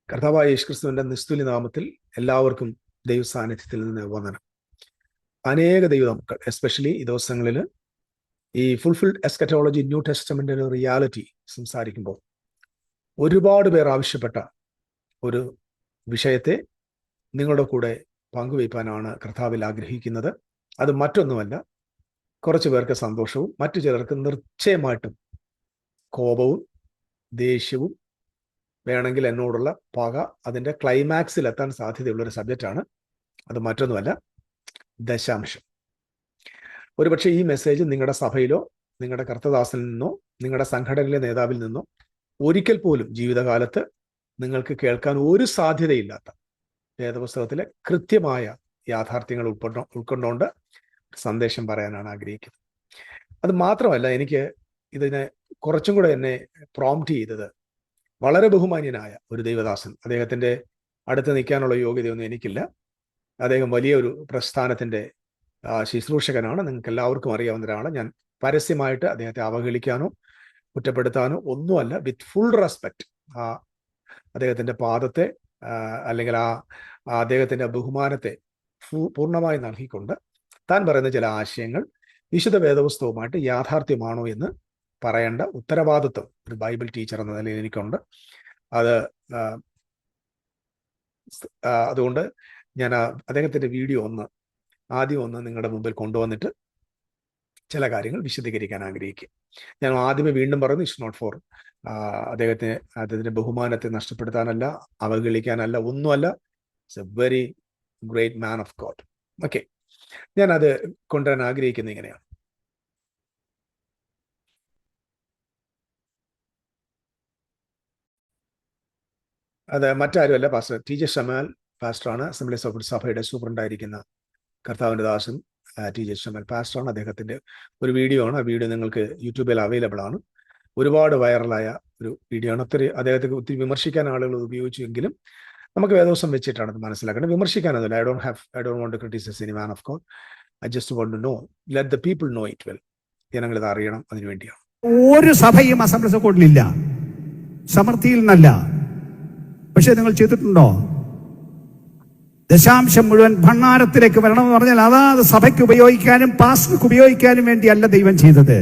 കർത്താവായ യേശുക്രിസ്തുവിന്റെ നിസ്തുല്യ നാമത്തിൽ എല്ലാവർക്കും ദൈവസാന്നിധ്യത്തിൽ നിന്ന് വന്ദനം. അനേക ദൈവമക്കൾ എസ്പെഷ്യലി ഈ ദിവസങ്ങളിൽ ഈ ഫുൾഫിൽഡ് എസ്കറ്റോളജി ന്യൂ ടെസ്റ്റമെന്റിന്റെ റിയാലിറ്റി സംസാരിക്കുമ്പോൾ ഒരുപാട് പേർ ആവശ്യപ്പെട്ട ഒരു വിഷയത്തെ നിങ്ങളുടെ കൂടെ പങ്കുവയ്പ്പാനാണ് കർത്താവിൽ ആഗ്രഹിക്കുന്നത്. അത് മറ്റൊന്നുമല്ല, കുറച്ചു പേർക്ക് സന്തോഷവും മറ്റു ചിലർക്ക് നിശ്ചയമായിട്ടും കോപവും ദേഷ്യവും വേണമെങ്കിൽ എന്നോടുള്ള പക അതിൻ്റെ ക്ലൈമാക്സിൽ എത്താൻ സാധ്യതയുള്ളൊരു സബ്ജക്റ്റാണ്. അത് മറ്റൊന്നുമല്ല, ദശാംശം. ഒരുപക്ഷെ ഈ മെസ്സേജ് നിങ്ങളുടെ സഭയിലോ നിങ്ങളുടെ കർത്തദാസിൽ നിന്നോ നിങ്ങളുടെ സംഘടനയിലെ നേതാവിൽ നിന്നോ ഒരിക്കൽ പോലും ജീവിതകാലത്ത് നിങ്ങൾക്ക് കേൾക്കാൻ ഒരു സാധ്യതയില്ലാത്ത വേദപുസ്തകത്തിലെ കൃത്യമായ യാഥാർത്ഥ്യങ്ങൾ ഉൾക്കൊണ്ടുകൊണ്ട് സന്ദേശം പറയാനാണ് ആഗ്രഹിക്കുന്നത്. അത് മാത്രമല്ല, എനിക്ക് ഇതിനെ കുറച്ചും കൂടെ എന്നെ പ്രോംപ്റ്റ് ചെയ്തത് വളരെ ബഹുമാന്യനായ ഒരു ദൈവദാസൻ. അദ്ദേഹത്തിൻ്റെ അടുത്ത് നിൽക്കാനുള്ള യോഗ്യതയൊന്നും എനിക്കില്ല. അദ്ദേഹം വലിയൊരു പ്രസ്ഥാനത്തിൻ്റെ ശുശ്രൂഷകനാണ്. നിങ്ങൾക്ക് എല്ലാവർക്കും അറിയാവുന്ന ഒരാളാണ്. ഞാൻ പരസ്യമായിട്ട് അദ്ദേഹത്തെ അവഹേളിക്കാനോ കുറ്റപ്പെടുത്താനോ ഒന്നുമല്ല. വിത്ത് ഫുൾ റെസ്പെക്റ്റ് അദ്ദേഹത്തിൻ്റെ പാദത്തെ അല്ലെങ്കിൽ അദ്ദേഹത്തിൻ്റെ ബഹുമാനത്തെ പൂർണ്ണമായി നൽകിക്കൊണ്ട് താൻ പറയുന്ന ചില ആശയങ്ങൾ വിശുദ്ധ വേദപുസ്തകവുമായിട്ട് യാഥാർത്ഥ്യമാണോ എന്ന് പറയേണ്ട ഉത്തരവാദിത്വം ഒരു ബൈബിൾ ടീച്ചർ എന്ന നിലയിൽ എനിക്കുണ്ട്. അതുകൊണ്ട് ഞാൻ അദ്ദേഹത്തിൻ്റെ വീഡിയോ ആദ്യം നിങ്ങളുടെ മുമ്പിൽ കൊണ്ടുവന്നിട്ട് ചില കാര്യങ്ങൾ വിശദീകരിക്കാൻ ആഗ്രഹിക്കും. ഞാൻ ആദ്യമേ വീണ്ടും പറയുന്നു, ഇറ്റ്സ് നോട്ട് ഫോർ അദ്ദേഹത്തിൻ്റെ ബഹുമാനത്തെ നഷ്ടപ്പെടുത്താനല്ല, അവഹേളിക്കാനല്ല, ഒന്നുമല്ല. It's a very great man of God. Okay, ഞാനത് കൊണ്ടുവരാൻ ആഗ്രഹിക്കുന്നത് ഇങ്ങനെയാണ്. അത് മറ്റാരുമല്ല, പാസ്റ്റർ ടി.ജെ. ഷമാൽ പാസ്റ്ററാണ്. അസംബ്ലീസ് ഓഫ് സഭയുടെ സൂപ്രണ്ടായിരിക്കുന്ന കർത്താവിൻ്റെ ദാസൻ ടി.ജെ. ഷമാൽ പാസ്റ്ററാണ്. അദ്ദേഹത്തിൻ്റെ ഒരു വീഡിയോ ആണ്. ആ വീഡിയോ നിങ്ങൾക്ക് യൂട്യൂബിൽ അവൈലബിൾ ആണ്. ഒരുപാട് വൈറലായ ഒരു വീഡിയോ ആണ്. അദ്ദേഹത്തെ ഒത്തിരി വിമർശിക്കാൻ ആളുകൾ ഉപയോഗിച്ചുവെങ്കിലും നമുക്ക് വേദോസം വെച്ചിട്ടാണ് അത് മനസ്സിലാക്കേണ്ടത്. വിമർശിക്കാനൊന്നുമില്ല. I don't want to criticise any man of God. I just want to know, let the people know it well. ജനങ്ങൾ ഇത് അറിയണം, അതിനുവേണ്ടിയാണ്. ഒരു സഭയും അസംബ്ലീസ് ഓഫ് ഗോഡിലില്ല, സമൃദ്ധിയിൽ നിന്നല്ല. പക്ഷെ നിങ്ങൾ ചെയ്തിട്ടുണ്ടോ? ദശാംശം മുഴുവൻ ഭണ്ഡാരത്തിലേക്ക് വരണമെന്ന് പറഞ്ഞാൽ അതാത് സഭയ്ക്ക് ഉപയോഗിക്കാനും പാസ്റ്റർക്ക് ഉപയോഗിക്കാനും വേണ്ടിയല്ല ദൈവം ചെയ്തത്.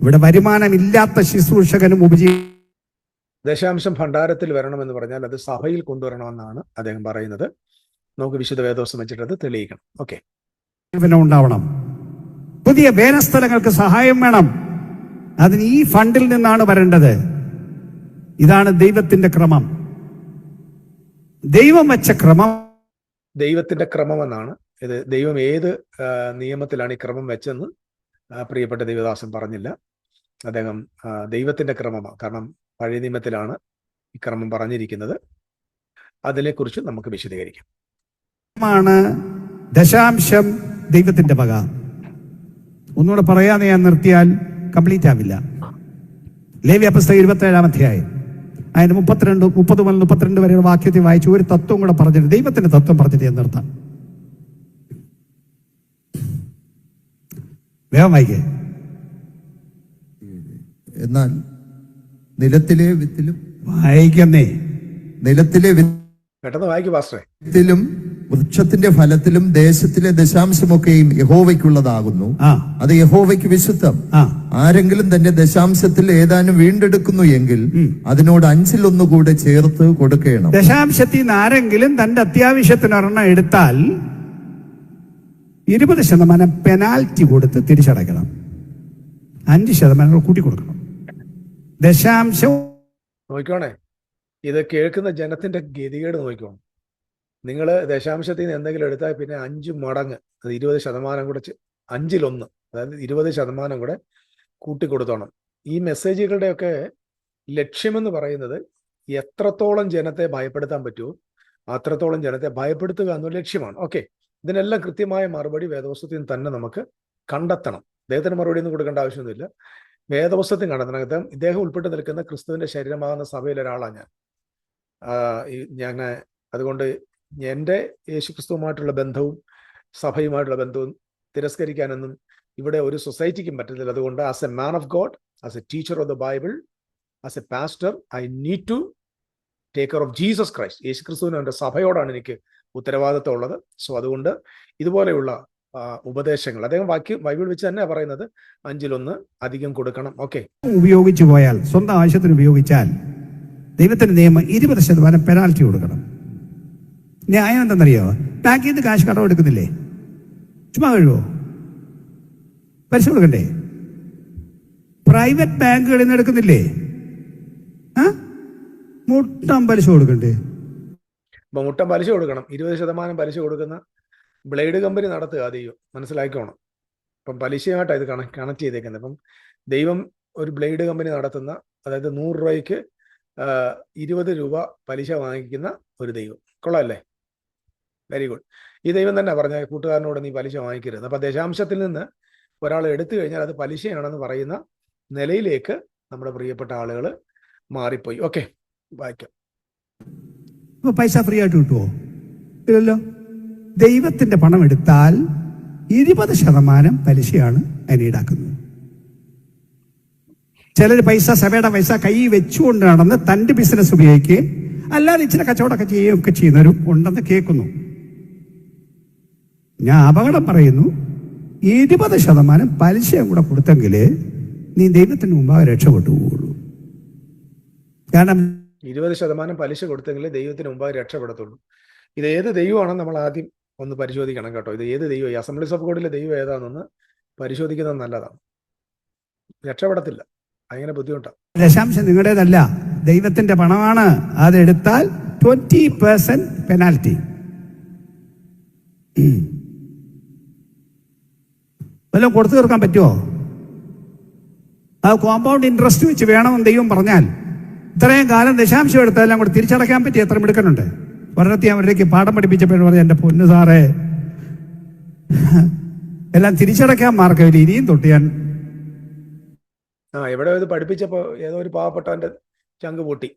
ഇവിടെ വരുമാനമില്ലാത്ത ശുശ്രൂഷകനും ദശാംശം ഭണ്ഡാരത്തിൽ വരണമെന്ന് പറഞ്ഞാൽ അത് സഭയിൽ കൊണ്ടുവരണമെന്നാണ് അദ്ദേഹം പറയുന്നത്. നമുക്ക് വിശുദ്ധ വേദോസം വെച്ചിട്ട് അത് തെളിയിക്കണം. ഓക്കെ, ഉണ്ടാവണം. പുതിയ വേലസ്ഥലങ്ങൾക്ക് സഹായം വേണം. അതിന് ഈ ഫണ്ടിൽ നിന്നാണ് വരേണ്ടത്. ഇതാണ് ദൈവത്തിന്റെ ക്രമം. ദൈവം വെച്ച ക്രമം ദൈവത്തിന്റെ ക്രമമെന്നാണ്. ഇത് ദൈവം ഏത് നിയമത്തിലാണ് ഈ ക്രമം വെച്ചെന്ന് പ്രിയപ്പെട്ട ദൈവദാസൻ പറഞ്ഞില്ല. അദ്ദേഹം ദൈവത്തിന്റെ ക്രമമാണ്. കാരണം പഴയ നിയമത്തിലാണ് ഈ ക്രമം പറഞ്ഞിരിക്കുന്നത്. അതിനെക്കുറിച്ച് നമുക്ക് വിശദീകരിക്കാം. ദശാംശം ദൈവത്തിന്റെ വക. ഒന്നുകൂടെ പറയാതെ ഞാൻ നിർത്തിയാൽ കംപ്ലീറ്റ് ആവില്ല. ലേവ്യ പുസ്തകം 27-ാം അധ്യായം അതിന് 30 മുതൽ 32 വരെയുള്ള വാക്യത്തിൽ വായിച്ചു ഒരു തത്വം കൂടെ പറഞ്ഞിട്ട്, ദൈവത്തിന്റെ തത്വം പറഞ്ഞിട്ട് ഞാൻ നിർത്താം. വേഗം വായിക്കേ. എന്നാൽ നിലത്തിലെ വിത്തിലും വായിക്കുന്നേ നിലത്തിലെ പെട്ടെന്ന് വായിക്കൂ പാസ്റ്ററെ. വിത്തിലും വൃക്ഷത്തിന്റെ ഫലത്തിലും ദേശത്തിലെ ദശാംശമൊക്കെയും യഹോവയ്ക്കുള്ളതാകുന്നു. അത് യഹോവയ്ക്ക് വിശുദ്ധം. ആരെങ്കിലും തന്റെ ദശാംശത്തിൽ ഏതാനും വീണ്ടെടുക്കുന്നു എങ്കിൽ അതിനോട് 5-1 കൂടെ ചേർത്ത് കൊടുക്കണം. ദശാംശത്തിൽ നിന്ന് ആരെങ്കിലും തന്റെ അത്യാവശ്യത്തിന് ഒരെണ്ണം എടുത്താൽ 20% പെനാൽറ്റി കൊടുത്ത് തിരിച്ചടയ്ക്കണം. 5% കൂട്ടി കൊടുക്കണം. ദശാംശം നോക്കിക്കോണേ, ഇത് കേൾക്കുന്ന ജനത്തിന്റെ ഗതികേട് നോക്കിക്കോണം. നിങ്ങൾ ദശാംശത്തിൽ നിന്ന് എന്തെങ്കിലും എടുത്താൽ പിന്നെ 5 മടങ്ങ്, അത് 20% കൂടെ 5-1, അതായത് 20% കൂടെ കൂട്ടിക്കൊടുത്തോണം. ഈ മെസ്സേജുകളുടെയൊക്കെ ലക്ഷ്യമെന്ന് പറയുന്നത് എത്രത്തോളം ജനത്തെ ഭയപ്പെടുത്താൻ പറ്റുമോ അത്രത്തോളം ജനത്തെ ഭയപ്പെടുത്തുക എന്ന ലക്ഷ്യമാണ്. ഓക്കെ, ഇതിനെല്ലാം കൃത്യമായ മറുപടി വേദപുസ്തകത്തിൽ തന്നെ നമുക്ക് കണ്ടെത്തണം. അദ്ദേഹത്തിന് മറുപടി ഒന്നും കൊടുക്കേണ്ട ആവശ്യമൊന്നുമില്ല. വേദപുസ്തകത്തിൽ കണ്ടെത്തണം. ഇദ്ദേഹം ഉൾപ്പെട്ട് നിൽക്കുന്ന ക്രിസ്തുവിന്റെ ശരീരമാകുന്ന സഭയിലെ ഒരാളാണ് ഞാൻ. അതുകൊണ്ട് എൻ്റെ യേശുക്രിസ്തുവുമായിട്ടുള്ള ബന്ധവും സഭയുമായിട്ടുള്ള ബന്ധവും തിരസ്കരിക്കാനൊന്നും ഇവിടെ ഒരു സൊസൈറ്റിക്കും പറ്റത്തില്ല. അതുകൊണ്ട് as a man of God, as a teacher of the Bible, as a pastor, I need to take care of Jesus Christ. യേശു ക്രിസ്തുവിന് എൻ്റെ സഭയോടാണ് എനിക്ക് ഉത്തരവാദിത്വം ഉള്ളത്. സോ അതുകൊണ്ട് ഇതുപോലെയുള്ള ഉപദേശങ്ങൾ അദ്ദേഹം ബൈബിൾ വെച്ച് തന്നെ പറയുന്നത് 1/5 അധികം കൊടുക്കണം. ഓക്കെ, ഉപയോഗിച്ചു പോയാൽ, സ്വന്തം ആവശ്യത്തിന് ഉപയോഗിച്ചാൽ ദൈവത്തിന്റെ നിയമം 20% പെനാൽറ്റി കൊടുക്കണം. ന്യായം എന്തെന്നറിയോ? ബാങ്കിൽ നിന്ന് കാശ് കടം എടുക്കുന്നില്ലേ? ചുമ്മാ കഴിവോ? പലിശ കൊടുക്കണ്ടേ? പ്രൈവറ്റ് ബാങ്കുകളിൽ നിന്ന് എടുക്കുന്നില്ലേ? മുട്ടം പലിശ കൊടുക്കണ്ടേ? അപ്പൊ മുട്ടം പലിശ കൊടുക്കണം. 20% പലിശ കൊടുക്കുന്ന ബ്ലേഡ് കമ്പനി നടത്തുക ദൈവം, മനസ്സിലാക്കിക്കോണം. അപ്പം പലിശയുമായിട്ടാണ് ഇത് കണക്ട് ചെയ്തേക്കുന്നത്. അപ്പം ദൈവം ഒരു ബ്ലേഡ് കമ്പനി നടത്തുന്ന, അതായത് 100 രൂപയ്ക്ക് 20 രൂപ പലിശ വാങ്ങിക്കുന്ന ഒരു ദൈവം. കൊള്ളാമല്ലേ? Very good. ഈ ദൈവം തന്നെ പറഞ്ഞ കൂട്ടുകാരനോട് നീ പലിശ വാങ്ങിക്കരുത്. അപ്പൊ ദശാംശത്തിൽ നിന്ന് ഒരാൾ എടുത്തു കഴിഞ്ഞാൽ അത് പലിശയാണെന്ന് പറയുന്ന നിലയിലേക്ക് നമ്മുടെ പ്രിയപ്പെട്ട ആളുകൾ മാറിപ്പോയി. ഓക്കെ, വായിക്കാം. പൈസ ഫ്രീ ആയിട്ട് കിട്ടുമോ? ഇല്ലല്ലോ. ദൈവത്തിന്റെ പണം എടുത്താൽ 20% പലിശയാണ് അതിന് ഈടാക്കുന്നത്. ചിലർ സഭയുടെ പൈസ കൈ വെച്ചുകൊണ്ട് നടന്ന് തന്റെ ബിസിനസ് ഉപയോഗിക്കുകയും അല്ലാതെ ഇച്ചിരി കച്ചവടമൊക്കെ ചെയ്യുകയൊക്കെ ചെയ്യുന്നവരും ഉണ്ടെന്ന് കേൾക്കുന്നു. ഞാൻ അപകടം പറയുന്നു, 20% പലിശയും കൂടെ കൊടുത്തെങ്കിൽ നീ ദൈവത്തിന് മുമ്പാകെ രക്ഷപ്പെട്ടു പോവുള്ളൂ. കാരണം 20% പലിശ കൊടുത്തെങ്കിൽ ദൈവത്തിന് മുമ്പാകെ രക്ഷപ്പെടത്തുള്ളൂ. ഇത് ഏത് ദൈവമാണെന്ന് നമ്മൾ ആദ്യം ഒന്ന് പരിശോധിക്കണം കേട്ടോ. ഇത് ഏത് ദൈവം? ഈ അസംബ്ലീസ് ഓഫ് ഗോഡിലെ ദൈവം ഏതാണെന്ന് പരിശോധിക്കുന്നത് നല്ലതാണ്. രക്ഷപ്പെടത്തില്ല, അങ്ങനെ ബുദ്ധിമുട്ടാണ്. ദശാംശം നിങ്ങളുടേതല്ല, ദൈവത്തിന്റെ പണമാണ്. അതെടുത്താൽ 20% പെനാൽറ്റി. വല്ലതും കൊടുത്തു തീർക്കാൻ പറ്റുമോ? അത് കോമ്പൗണ്ട് ഇൻട്രസ്റ്റ് വെച്ച് വേണമെന്ന് ദൈവം പറഞ്ഞാൽ ഇത്രയും കാലം ദശാംശം എടുത്താലും കൂടെ തിരിച്ചടയ്ക്കാൻ പറ്റി എത്ര മിടുക്കനുണ്ട്. ഒരിടത്ത് അവരിലേക്ക് പാഠം പഠിപ്പിച്ചപ്പോഴും പറഞ്ഞു, എൻ്റെ പൊന്നു സാറേ, എല്ലാം തിരിച്ചടയ്ക്കാൻ മാർഗമില്ല, ഇനിയും തൊട്ട് ഞാൻ എവിടെ ഇത് പഠിപ്പിച്ചപ്പോൾ ഏതോ ഒരു പാവപ്പെട്ടവന്റെ ചങ്ക് പൊട്ടി.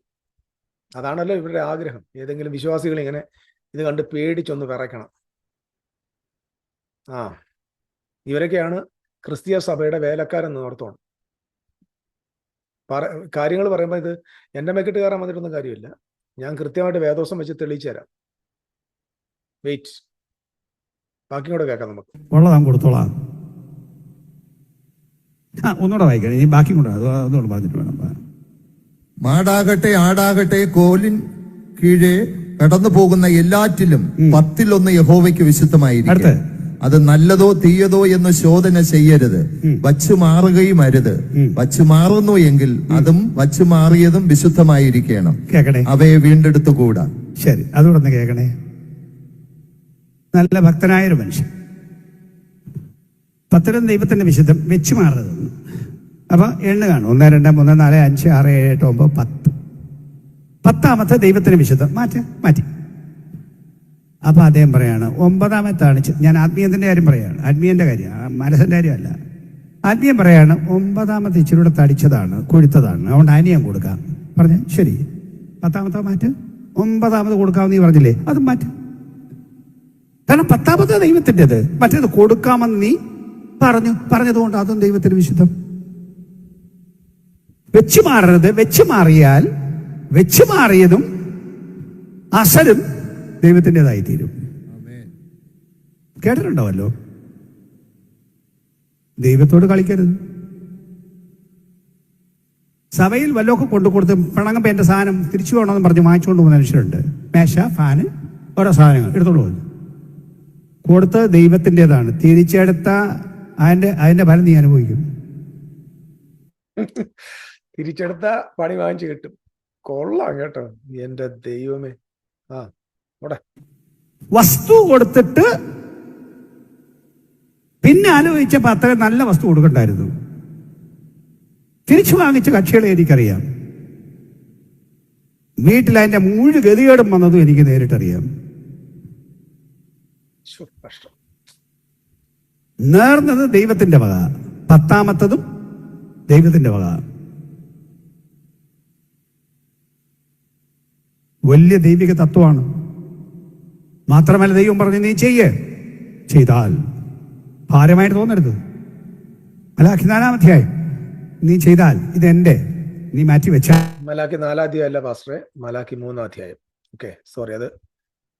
അതാണല്ലോ ഇവരുടെ ആഗ്രഹം. ഏതെങ്കിലും വിശ്വാസികൾ ഇങ്ങനെ ഇത് കണ്ട് പേടിച്ചൊന്ന് വിറയ്ക്കണം. ഇവരൊക്കെയാണ് ക്രിസ്തീയ സഭയുടെ വേലക്കാരെന്ന് ഓർത്തോണം. കാര്യങ്ങൾ പറയുമ്പോൾ ഇത് എൻ്റെ മെക്കിട്ട് കയറാൻ വന്നിട്ടൊന്നും കാര്യമില്ല. ഞാൻ കൃത്യമായിട്ട് വേദോസം വെച്ച് തെളിയിച്ചു തരാം. വെയിറ്റ്, ബാക്കി കൂടെ കേൾക്കാം നമുക്ക്. ഉള്ളതാം കൊടുത്തോളാം. ഒന്നുകൂടെ വായിക്കണം, ഇനി ബാക്കി കൂടെ ഒന്നുകൂടെ പറഞ്ഞിട്ട് വേണം. മാടാകട്ടെ ആടാകട്ടെ കോലിൻ കീഴെ കടന്നു പോകുന്ന എല്ലാറ്റിലും 10 യഹോവയ്ക്ക് വിശുദ്ധമായിരിക്കും. അത് നല്ലതോ തീയതോ എന്ന് ശോധന ചെയ്യരുത്, വച്ചു മാറുകയും അരുത്. വച്ചു മാറുന്നു എങ്കിൽ അതും വച്ചു മാറിയതും വിശുദ്ധമായിരിക്കണം. കേക്കണേ, അവയെ വീണ്ടെടുത്തുകൂടാ. ശരി, അതുകൊണ്ടൊന്ന് കേൾക്കണേ. നല്ല ഭക്തനായൊരു മനുഷ്യൻ, 10 ദൈവത്തിന്റെ വിശുദ്ധം, വെച്ചു മാറരുത്. അപ്പൊ എണ്ണ കാണും, 1 2 3 4 5 6 7 8 9 10. ദൈവത്തിന് വിശുദ്ധം മാറ്റി. അപ്പൊ അദ്ദേഹം പറയാണ് 9ാമത്താണ്. ഞാൻ ആത്മീയത്തിന്റെ കാര്യം പറയാണ്, ആത്മീയന്റെ കാര്യം, മനസ്സിന്റെ കാര്യമല്ല. ആത്മീയം പറയാണ് 9ാമത്തെ ഇച്ചിരൂടെ തടിച്ചതാണ്, കൊഴുത്തതാണ്, അതുകൊണ്ട് അനിയം കൊടുക്കാം പറഞ്ഞു. ശരി, 10ാമത്തെ മാറ്റ്. 9ാമത് കൊടുക്കാമെന്ന് നീ പറഞ്ഞില്ലേ, അതും മാറ്റ്. കാരണം 10ാമത്തെ ദൈവത്തിൻ്റെത്, മറ്റേത് കൊടുക്കാമെന്ന് നീ പറഞ്ഞതുകൊണ്ട് അതും ദൈവത്തിന് വിശുദ്ധം. വെച്ചു മാറരുത്. വെച്ചു മാറിയാൽ വെച്ചു മാറിയതും അസലും ദൈവത്തിൻ്റെതായി തീരും. കേട്ടിട്ടുണ്ടാവല്ലോ. ദൈവത്തോട് കളിക്കരുത്. സഭയിൽ വല്ലതൊക്കെ കൊണ്ടുകൊടുത്ത് പിണങ്ങുമ്പോൾ എൻ്റെ സാധനം തിരിച്ചു വേണമെന്ന് പറഞ്ഞ് വാങ്ങിച്ചുകൊണ്ട് പോകുന്ന മനുഷ്യരുണ്ട്. മേശ, ഫാന്, ഓരോ സാധനങ്ങൾ എടുത്തോണ്ട് പോകുന്നു. കൊടുത്ത് ദൈവത്തിൻ്റെതാണ്. തിരിച്ചെടുത്ത അതിന്റെ ഫലം നീ അനുഭവിക്കും. തിരിച്ചെടുത്ത പണി വാങ്ങിച്ചു കിട്ടും. കൊള്ളാം കേട്ടോ, എന്റെ ദൈവമേ. വസ്തു കൊടുത്തിട്ട് പിന്നെ ആലോചിച്ചപ്പോ അത്ര നല്ല വസ്തു കൊടുക്കണ്ടായിരുന്നു. തിരിച്ചു വാങ്ങിച്ച കക്ഷികളെ എനിക്കറിയാം. വീട്ടിൽ അതിന്റെ മുഴുവൻ ഗതികേടും വന്നതും എനിക്ക് നേരിട്ടറിയാം. നേർന്നത് ദൈവത്തിന്റെ വക, 10ാമത്തതും ദൈവത്തിന്റെ വക. വലിയ ദൈവിക തത്വമാണ്. മാത്രമല്ല ദൈവം പറഞ്ഞു, നീ ചെയ്താൽ ഭാരമായിട്ട് തോന്നരുത്. അല്ല, 4ാം അധ്യായം, നീ ചെയ്താൽ ഇതെന്റെ, നീ മാറ്റി വെച്ചാൽ മലാക്കി 4-ാം അധ്യായം അല്ല പാസ്റ്ററെ, മലാക്കി 3-ാം അധ്യായം. ഓക്കെ, സോറി, അത്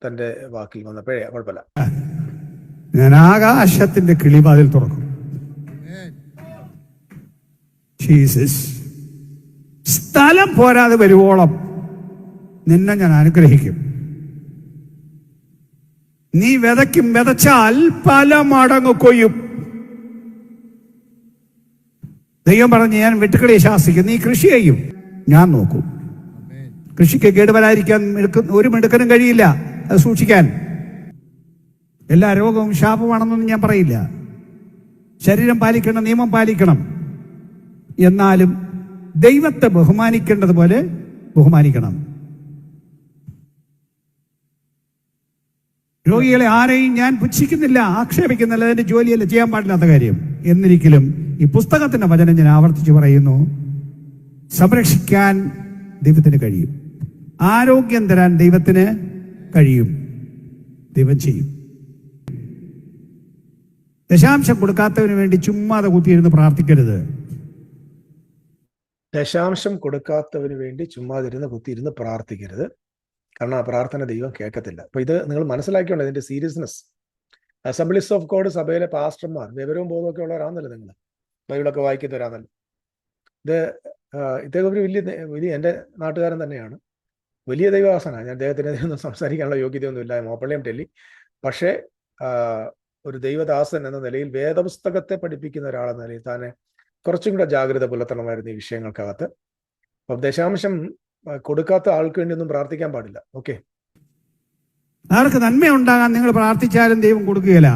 തന്റെ വാക്കിൽ വന്നപ്പോഴേ കുഴപ്പമില്ല. ഞാൻ ആകാശത്തിന്റെ കിളിവാതിൽ തുറക്കും. ജീസസ്, സ്ഥലം പോരാതെ വരുവോളം നിന്നെ ഞാൻ അനുഗ്രഹിക്കും. നീ വിതച്ചാൽ പല മടങ്ങ് കൊയ്യും. ദൈവം പറഞ്ഞ്, ഞാൻ വെട്ടുക്കിളിയെ ശാസിക്കും, നീ കൃഷി ചെയ്യും, ഞാൻ നോക്കും. കൃഷിക്ക് കേടുവരാതിരിക്കാൻ ഒരു മിടുക്കനും കഴിയില്ല അത് സൂക്ഷിക്കാൻ. എല്ലാ രോഗവും ശാപമാണെന്നൊന്നും ഞാൻ പറയില്ല. ശരീരം പാലിക്കണം, നിയമം പാലിക്കണം. എന്നാലും ദൈവത്തെ ബഹുമാനിക്കേണ്ടതുപോലെ ബഹുമാനിക്കണം. രോഗികളെ ആരെയും ഞാൻ പുച്ഛിക്കുന്നില്ല, ആക്ഷേപിക്കുന്നില്ല, അതിന്റെ ജോലിയല്ല, ചെയ്യാൻ പാടില്ലാത്ത കാര്യം. എന്നിരിക്കലും ഈ പുസ്തകത്തിന്റെ വചനം ഞാൻ ആവർത്തിച്ച് പറയുന്നു, സംരക്ഷിക്കാൻ ദൈവത്തിന് കഴിയും, ആരോഗ്യം തരാൻ ദൈവത്തിന് കഴിയും. ദൈവം ചെയ്യും. ദശാംശം കൊടുക്കാത്തവന് വേണ്ടി ചുമ്മാതെ കുത്തിയിരുന്ന് പ്രാർത്ഥിക്കരുത്. ദശാംശം കൊടുക്കാത്തവന് വേണ്ടി ചുമ്മാതിരുന്ന് കുത്തിയിരുന്ന് പ്രാർത്ഥിക്കരുത്. കാരണം ആ പ്രാർത്ഥന ദൈവം കേൾക്കത്തില്ല. അപ്പൊ ഇത് നിങ്ങൾ മനസ്സിലാക്കിയോണ്ട് ഇതിന്റെ സീരിയസ്നെസ്. അസംബ്ലീസ് ഓഫ് ഗോഡ് സഭയിലെ പാസ്റ്റർമാർ വിവരവും ബോധമൊക്കെ ഉള്ളവരാന്നല്ലോ, നിങ്ങൾ ബൈബിളൊക്കെ വായിക്കുന്നവരാന്നല്ലോ. ഇദ്ദേഹം ഒരു വലിയ എൻ്റെ നാട്ടുകാരൻ തന്നെയാണ്, വലിയ ദൈവദാസനാണ്. ഞാൻ അദ്ദേഹത്തിനെതിരൊന്നും സംസാരിക്കാനുള്ള യോഗ്യതയൊന്നുമില്ല, മോപ്പള്ളിയം ടെല്ലി. പക്ഷേ ഒരു ദൈവദാസൻ എന്ന നിലയിൽ, വേദപുസ്തകത്തെ പഠിപ്പിക്കുന്ന ഒരാളെന്ന നിലയിൽ താനെ കുറച്ചും കൂടെ ജാഗ്രത പുലർത്തണമായിരുന്നു ഈ വിഷയങ്ങൾക്കകത്ത്. അപ്പം ദശാംശം കൊടുക്കാത്ത ആൾക്ക് വേണ്ടി ഒന്നും പ്രാർത്ഥിക്കാൻ പാടില്ല. ഓക്കെ, ആർക്ക് നന്മയുണ്ടാകാൻ നിങ്ങൾ പ്രാർത്ഥിച്ചാലും ദൈവം കൊടുക്കുകയില്ല,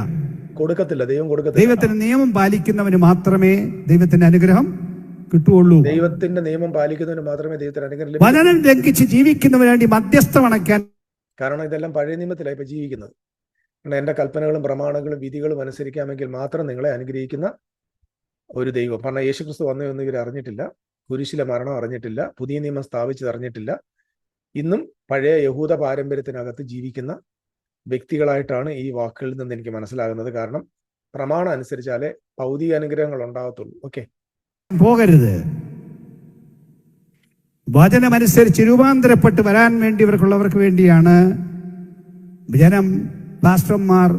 കൊടുക്കത്തില്ല, ദൈവം കൊടുക്കത്തില്ല. ദൈവത്തിന്റെ നിയമം പാലിക്കുന്നവന് മാത്രമേ ദൈവത്തിന്റെ അനുഗ്രഹം കിട്ടുകയുള്ളൂ. ദൈവത്തിന്റെ നിയമം പാലിക്കുന്നവന് മാത്രമേ ദൈവത്തിന് അനുഗ്രഹം. വചനം ലംഘിച്ച് ജീവിക്കുന്നവന് വേണ്ടി മധ്യസ്ഥം അണയ്ക്കാൻ. കാരണം ഇതെല്ലാം പഴയ നിയമത്തിലാണ് ഇപ്പൊ ജീവിക്കുന്നത്. എന്റെ കൽപ്പനകളും പ്രമാണങ്ങളും വിധികളും അനുസരിക്കാമെങ്കിൽ മാത്രം നിങ്ങളെ അനുഗ്രഹിക്കുന്ന ഒരു ദൈവം. കാരണം യേശുക്രിസ്തു വന്നതൊന്നും ഇവർ അറിഞ്ഞിട്ടില്ല, കുരിശിലെ മരണം അറിഞ്ഞിട്ടില്ല, പുതിയ നിയമം സ്ഥാപിച്ചത് അറിഞ്ഞിട്ടില്ല. ഇന്നും പഴയ യഹൂദ പാരമ്പര്യത്തിനകത്ത് ജീവിക്കുന്ന വ്യക്തികളായിട്ടാണ് ഈ വാക്കുകളിൽ നിന്ന് എനിക്ക് മനസ്സിലാകുന്നത്. കാരണം പ്രമാണം അനുസരിച്ചാലേ ഭൗതിക അനുഗ്രഹങ്ങൾ ഉണ്ടാകത്തുള്ളൂ. ഓക്കെ, പോകരുത്. വചനമനുസരിച്ച് രൂപാന്തരപ്പെട്ട് വരാൻ വേണ്ടി ഇവർക്കുള്ളവർക്ക് വേണ്ടിയാണ് ജനം, പാസ്റ്റർമാർ,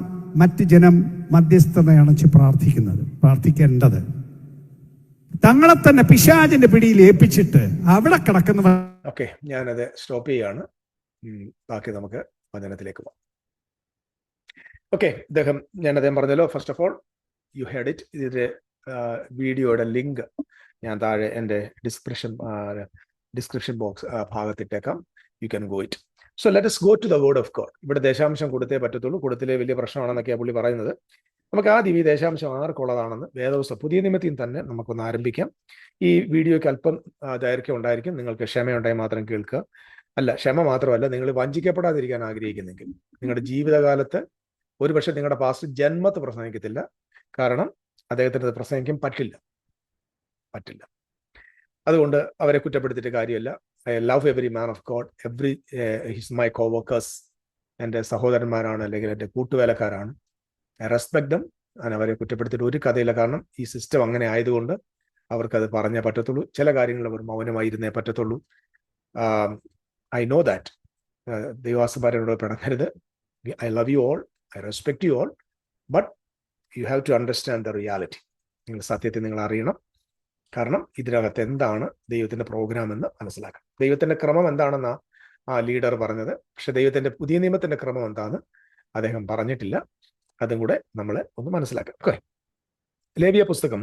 മറ്റ് ജനം മധ്യസ്ഥതയണച്ച് പ്രാർത്ഥിക്കേണ്ടത്. തങ്ങളെ തന്നെ പിശാചിന്റെ പിടിയിൽ ഏൽപ്പിച്ചിട്ട് അവിടെ കിടക്കുന്നവർ. ഓക്കെ, ഞാനത് സ്റ്റോപ്പ് ചെയ്യാണ്. ബാക്കി നമുക്ക് വചനത്തിലേക്ക് പോകാം. ഓക്കെ, അദ്ദേഹം പറഞ്ഞല്ലോ. First of all, you heard it. ഇതിന്റെ വീഡിയോയുടെ ലിങ്ക് ഞാൻ താഴെ എൻ്റെ ഡിസ്ക്രിപ്ഷൻ ബോക്സ് ഭാഗത്തിട്ടേക്കാം. You can go it. So let us go to the word of God. ഇവിടെ ദേശാംശം കൊടുത്തേ പറ്റത്തുള്ളൂ, കൊടുത്തില്ലേ വലിയ പ്രശ്നമാണെന്നൊക്കെയാണ് പുള്ളി പറയുന്നത്. നമുക്ക് ആദ്യം ഈ ദേശാംശം ആർക്കുള്ളതാണെന്ന് വേദപുസ്തകം പുതിയ നിയമത്തിൽ തന്നെ നമുക്കൊന്ന് ആരംഭിക്കാം. ഈ വീഡിയോയ്ക്ക് അല്പം ദൈർഘ്യം ഉണ്ടായിരിക്കും. നിങ്ങൾക്ക് ക്ഷമയുണ്ടായി മാത്രം കേൾക്കുക. അല്ല, ക്ഷമ മാത്രമല്ല, നിങ്ങൾ വഞ്ചിക്കപ്പെടാതിരിക്കാൻ ആഗ്രഹിക്കുന്നെങ്കിൽ നിങ്ങളുടെ ജീവിതകാലത്ത് ഒരുപക്ഷെ നിങ്ങളുടെ പാസ്റ്റർ ജന്മത്ത് പ്രസംഗിക്കത്തില്ല. കാരണം അദ്ദേഹത്തിന് പ്രസംഗിക്കാൻ പറ്റില്ല. അതുകൊണ്ട് അവരെ കുറ്റപ്പെടുത്തിയിട്ട് കാര്യമല്ല. I love every man of God, his my coworkers. എൻ്റെ സഹോദരന്മാരാണ്, അല്ലെങ്കിൽ എൻ്റെ കൂട്ടുവേലക്കാരാണ്. I respect dum. ഞാൻ അവരെ കുറ്റപ്പെടുത്തിയിട്ട് ഒരു കഥയില്ല. കാരണം ഈ സിസ്റ്റം അങ്ങനെ ആയതുകൊണ്ട് അവർക്കത് പറഞ്ഞേ പറ്റത്തുള്ളൂ. ചില കാര്യങ്ങൾ അവർ മൗനമായിരുന്നേ പറ്റത്തുള്ളൂ. I know that. ദൈവാസഭാരനോട് പിണങ്ങരുത്. I love you all, I respect you all, but you have to understand the reality. നിങ്ങൾ സത്യത്തെ നിങ്ങൾ അറിയണം. കാരണം ഇതിനകത്ത് എന്താണ് ദൈവത്തിന്റെ പ്രോഗ്രാം എന്ന് മനസ്സിലാക്കണം. ദൈവത്തിന്റെ ക്രമം എന്താണെന്നാ ആ ലീഡർ പറഞ്ഞത്. പക്ഷെ ദൈവത്തിന്റെ പുതിയ നിയമത്തിന്റെ ക്രമം എന്താണെന്ന് അദ്ദേഹം പറഞ്ഞിട്ടില്ല. അതും കൂടെ നമ്മൾ ഒന്ന് മനസ്സിലാക്കാം. ഓക്കെ, ലേവ്യ പുസ്തകം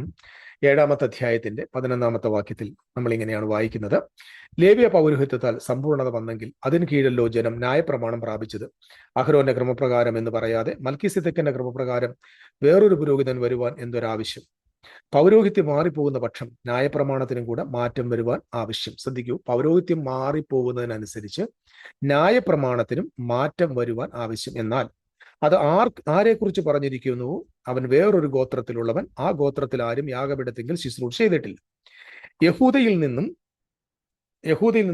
7-ാമത്തെ അധ്യായത്തിന്റെ 11-ാമത്തെ വാക്യത്തിൽ നമ്മൾ ഇങ്ങനെയാണ് വായിക്കുന്നത്. ലേവ്യ പൗരോഹിത്യത്താൽ സമ്പൂർണ്ണത വന്നെങ്കിൽ അതിന് കീഴല്ലോ ജനം ന്യായപ്രമാണം പ്രാപിച്ചത്. അഹരോന്റെ ക്രമപ്രകാരം എന്ന് പറയാതെ മൽക്കീസേദെക്കിന്റെ ക്രമപ്രകാരം വേറൊരു പുരോഹിതൻ വരുവാൻ എന്തൊരാവശ്യം. പൗരോഹിത്യം മാറിപ്പോകുന്ന പക്ഷം ന്യായപ്രമാണത്തിനും കൂടെ മാറ്റം വരുവാൻ ആവശ്യം. ശ്രദ്ധിക്കൂ, പൗരോഹിത്യം മാറിപ്പോകുന്നതിനനുസരിച്ച് ന്യായപ്രമാണത്തിനും മാറ്റം വരുവാൻ ആവശ്യം. എന്നാൽ അത് ആരെക്കുറിച്ച് പറഞ്ഞിരിക്കുന്നു? അവൻ വേറൊരു ഗോത്രത്തിലുള്ളവൻ, ആ ഗോത്രത്തിൽ ആരും യാഗപീഠത്തിൽ ശുശ്രൂഷ ചെയ്തിട്ടില്ല. യഹൂദയിൽ നിന്നും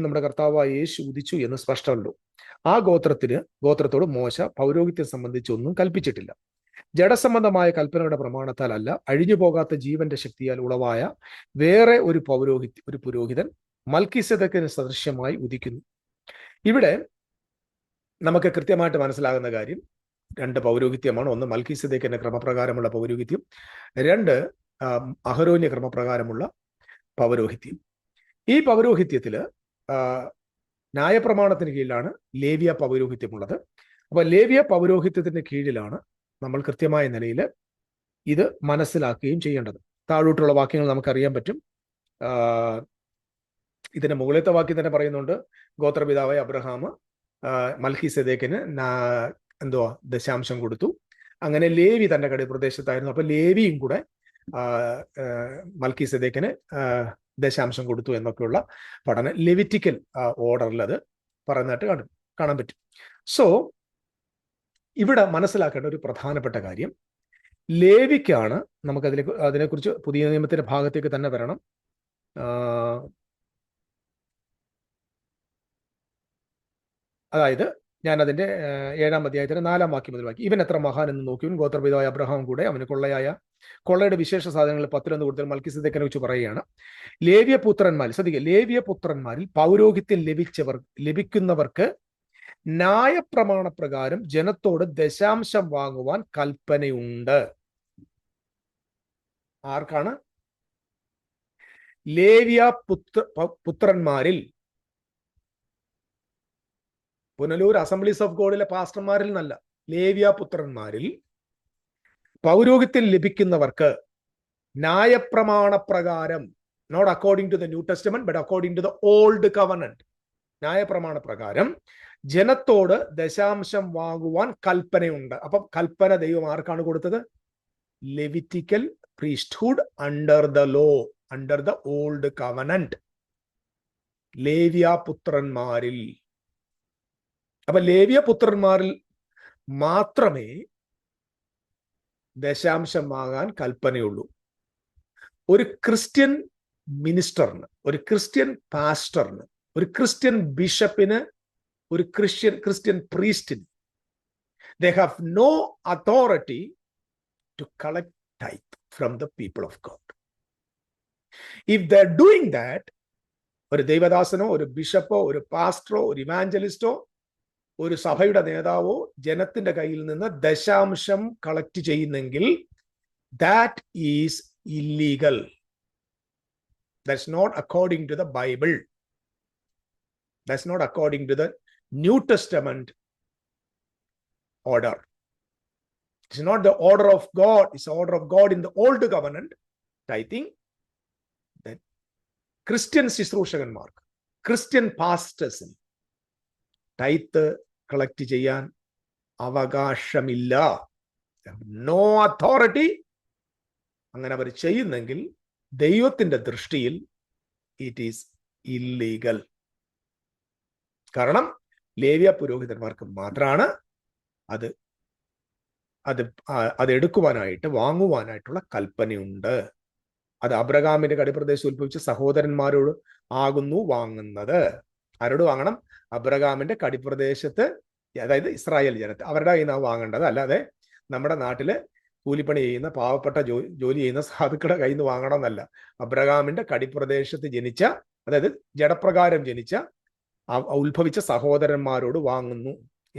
നമ്മുടെ കർത്താവായ യേശു ഉദിച്ചു എന്ന് സ്പഷ്ടമല്ലോ. ആ ഗോത്രത്തോട് മോശ പൗരോഹിത്യം സംബന്ധിച്ചൊന്നും കൽപ്പിച്ചിട്ടില്ല. ജഡസംബന്ധമായ കൽപ്പനയുടെ പ്രമാണത്താൽ അല്ല, അഴിഞ്ഞു പോകാത്ത ജീവന്റെ ശക്തിയാൽ ഉളവായ വേറെ ഒരു പുരോഹിതൻ മൽക്കീസേദെക്കിന് സദൃശ്യമായി ഉദിക്കുന്നു. ഇവിടെ നമുക്ക് കൃത്യമായിട്ട് മനസ്സിലാകുന്ന കാര്യം, 2 പൗരോഹിത്യമാണ്. ഒന്ന് മൽക്കീസേദെക്കിന്റെ ക്രമപ്രകാരമുള്ള പൗരോഹിത്യം, 2 അഹരോന്യ ക്രമപ്രകാരമുള്ള പൗരോഹിത്യം. ഈ പൗരോഹിത്യത്തില് ന്യായപ്രമാണത്തിന് കീഴിലാണ് ലേവ്യ പൗരോഹിത്യമുള്ളത്. അപ്പൊ ലേവ്യ പൗരോഹിത്യത്തിന്റെ കീഴിലാണ് നമ്മൾ കൃത്യമായ നിലയിൽ ഇത് മനസ്സിലാക്കുകയും ചെയ്യേണ്ടത്. താഴോട്ടുള്ള വാക്യങ്ങൾ നമുക്കറിയാൻ പറ്റും. ഇതിന്റെ മുകളിലത്തെ വാക്യം തന്നെ പറയുന്നുണ്ട്, ഗോത്രപിതാവായ അബ്രഹാം മൽക്കീസേദെക്കിന് ദശാംശം കൊടുത്തു. അങ്ങനെ ലേവി തന്റെ കടിപ്രദേശത്തായിരുന്നു. അപ്പൊ ലേവിയും കൂടെ മൽക്കീസേദെക്കിന് ദശാംശം കൊടുത്തു എന്നൊക്കെയുള്ള പഠനം ലെവിറ്റിക്കൽ ഓർഡറിൽ അത് പറയുന്നതായിട്ട് കാണാൻ പറ്റും. സോ ഇവിടെ മനസ്സിലാക്കേണ്ട ഒരു പ്രധാനപ്പെട്ട കാര്യം, ലേവിക്കാണ്, നമുക്ക് അതിനെക്കുറിച്ച് പുതിയ നിയമത്തിന്റെ ഭാഗത്തേക്ക് തന്നെ വരണം. അതായത് ഞാൻ അതിന്റെ 7-ാം അധ്യായത്തിന് 4-ാം വാക്യം മുതൽ വായിക്കും. ഇവൻ എത്ര മഹാൻ എന്ന് നോക്കിയവൻ ഗോത്രപിതാവായ അബ്രഹാം കൂടെ അവന് കൊള്ളയുടെ വിശേഷ സാധനങ്ങൾ 10 കൂടുതൽ മൽക്കീസേദെക്കിനെ വെച്ച് പറയുകയാണ്. ലേവ്യ പുത്രന്മാരിൽ പൗരോഹിത്യം ലഭിക്കുന്നവർക്ക് ന്യായപ്രമാണപ്രകാരം ജനത്തോട് ദശാംശം വാങ്ങുവാൻ കൽപ്പനയുണ്ട്. ആർക്കാണ്? ലേവ്യ പുത്രന്മാരിൽ, പുനലൂർ അസംബ്ലീസ് ഓഫ് ഗോഡിലെ പാസ്റ്റർമാരിൽ എന്നല്ല, ലേവ്യ പുത്രന്മാരിൽ പൗരോഹിത്യം ലഭിക്കുന്നവർക്ക് ന്യായപ്രമാണപ്രകാരം, not according to the new testament but according to the old covenant, ന്യായപ്രമാണപ്രകാരം ജനത്തോട് ദശാംശം വാങ്ങുവാൻ കൽപ്പനയുണ്ട്. അപ്പം കൽപ്പന ദൈവം ആർക്കാണ് കൊടുത്തത്? Levitical priesthood under the law, under the old covenant, ലേവ്യ പുത്രന്മാരിൽ. അപ്പൊ ലേവ്യ പുത്രന്മാരിൽ മാത്രമേ ദശാംശം വാങ്ങാൻ കൽപ്പനയുള്ളൂ. ഒരു ക്രിസ്ത്യൻ മിനിസ്റ്ററിന്, ഒരു ക്രിസ്ത്യൻ പാസ്റ്ററിന്, ഒരു ക്രിസ്ത്യൻ ബിഷപ്പിന്, ഒരു Christian പ്രീസ്റ്റിന്, they have no authority to collect tithe from the people of God. If they're doing that, ഒരു ദൈവദാസനോ ഒരു ബിഷപ്പോ ഒരു പാസ്റ്ററോ ഒരു ഇവാഞ്ചലിസ്റ്റോ ഒരു സഭയുടെ നേതാവോ ജനത്തിന്റെ കയ്യിൽ നിന്ന് ദശാംശം കളക്ട് ചെയ്യുന്നെങ്കിൽ that is illegal. That's not according to the Bible. That's not according to the New Testament order. It's not the order of God. It's the order of God in the Old Covenant. Tithing, that Christian ശുശ്രൂഷകന്മാർക്ക്, Christian പാസ്റ്റേഴ്സിന് tithe collect ചെയ്യാൻ അവകാശമില്ല. No authority. അങ്ങനെ അവർ ചെയ്യുന്നെങ്കിൽ ദൈവത്തിന്റെ ദൃഷ്ടിയിൽ it is illegal. കാരണം ലേവ്യ പുരോഹിതന്മാർക്ക് മാത്രമാണ് അത് എടുക്കുവാനായിട്ട് വാങ്ങുവാനായിട്ടുള്ള കൽപ്പനയുണ്ട്. അത് അബ്രഹാമിന്റെ കടിപ്രദേശം ഉത്ഭവിച്ച സഹോദരന്മാരോട് ആകുന്നു വാങ്ങുന്നത്. ആരോട് വാങ്ങണം? അബ്രഹാമിന്റെ കടിപ്രദേശത്ത്, അതായത് ഇസ്രായേൽ ജനത്തെ, അവരുടെ കയ്യിൽ നിന്നാണ് വാങ്ങേണ്ടത്. അല്ലാതെ നമ്മുടെ നാട്ടില് കൂലിപ്പണി ചെയ്യുന്ന പാവപ്പെട്ട ജോലി ചെയ്യുന്ന സാധുക്കളുടെ കയ്യിൽ നിന്ന് വാങ്ങണം എന്നല്ല. അബ്രഹാമിന്റെ കടിപ്രദേശത്ത് ജനിച്ച, അതായത് ജഡപ്രകാരം ജനിച്ച ഉത്ഭവിച്ച സഹോദരന്മാരോട് വാങ്ങുന്നു.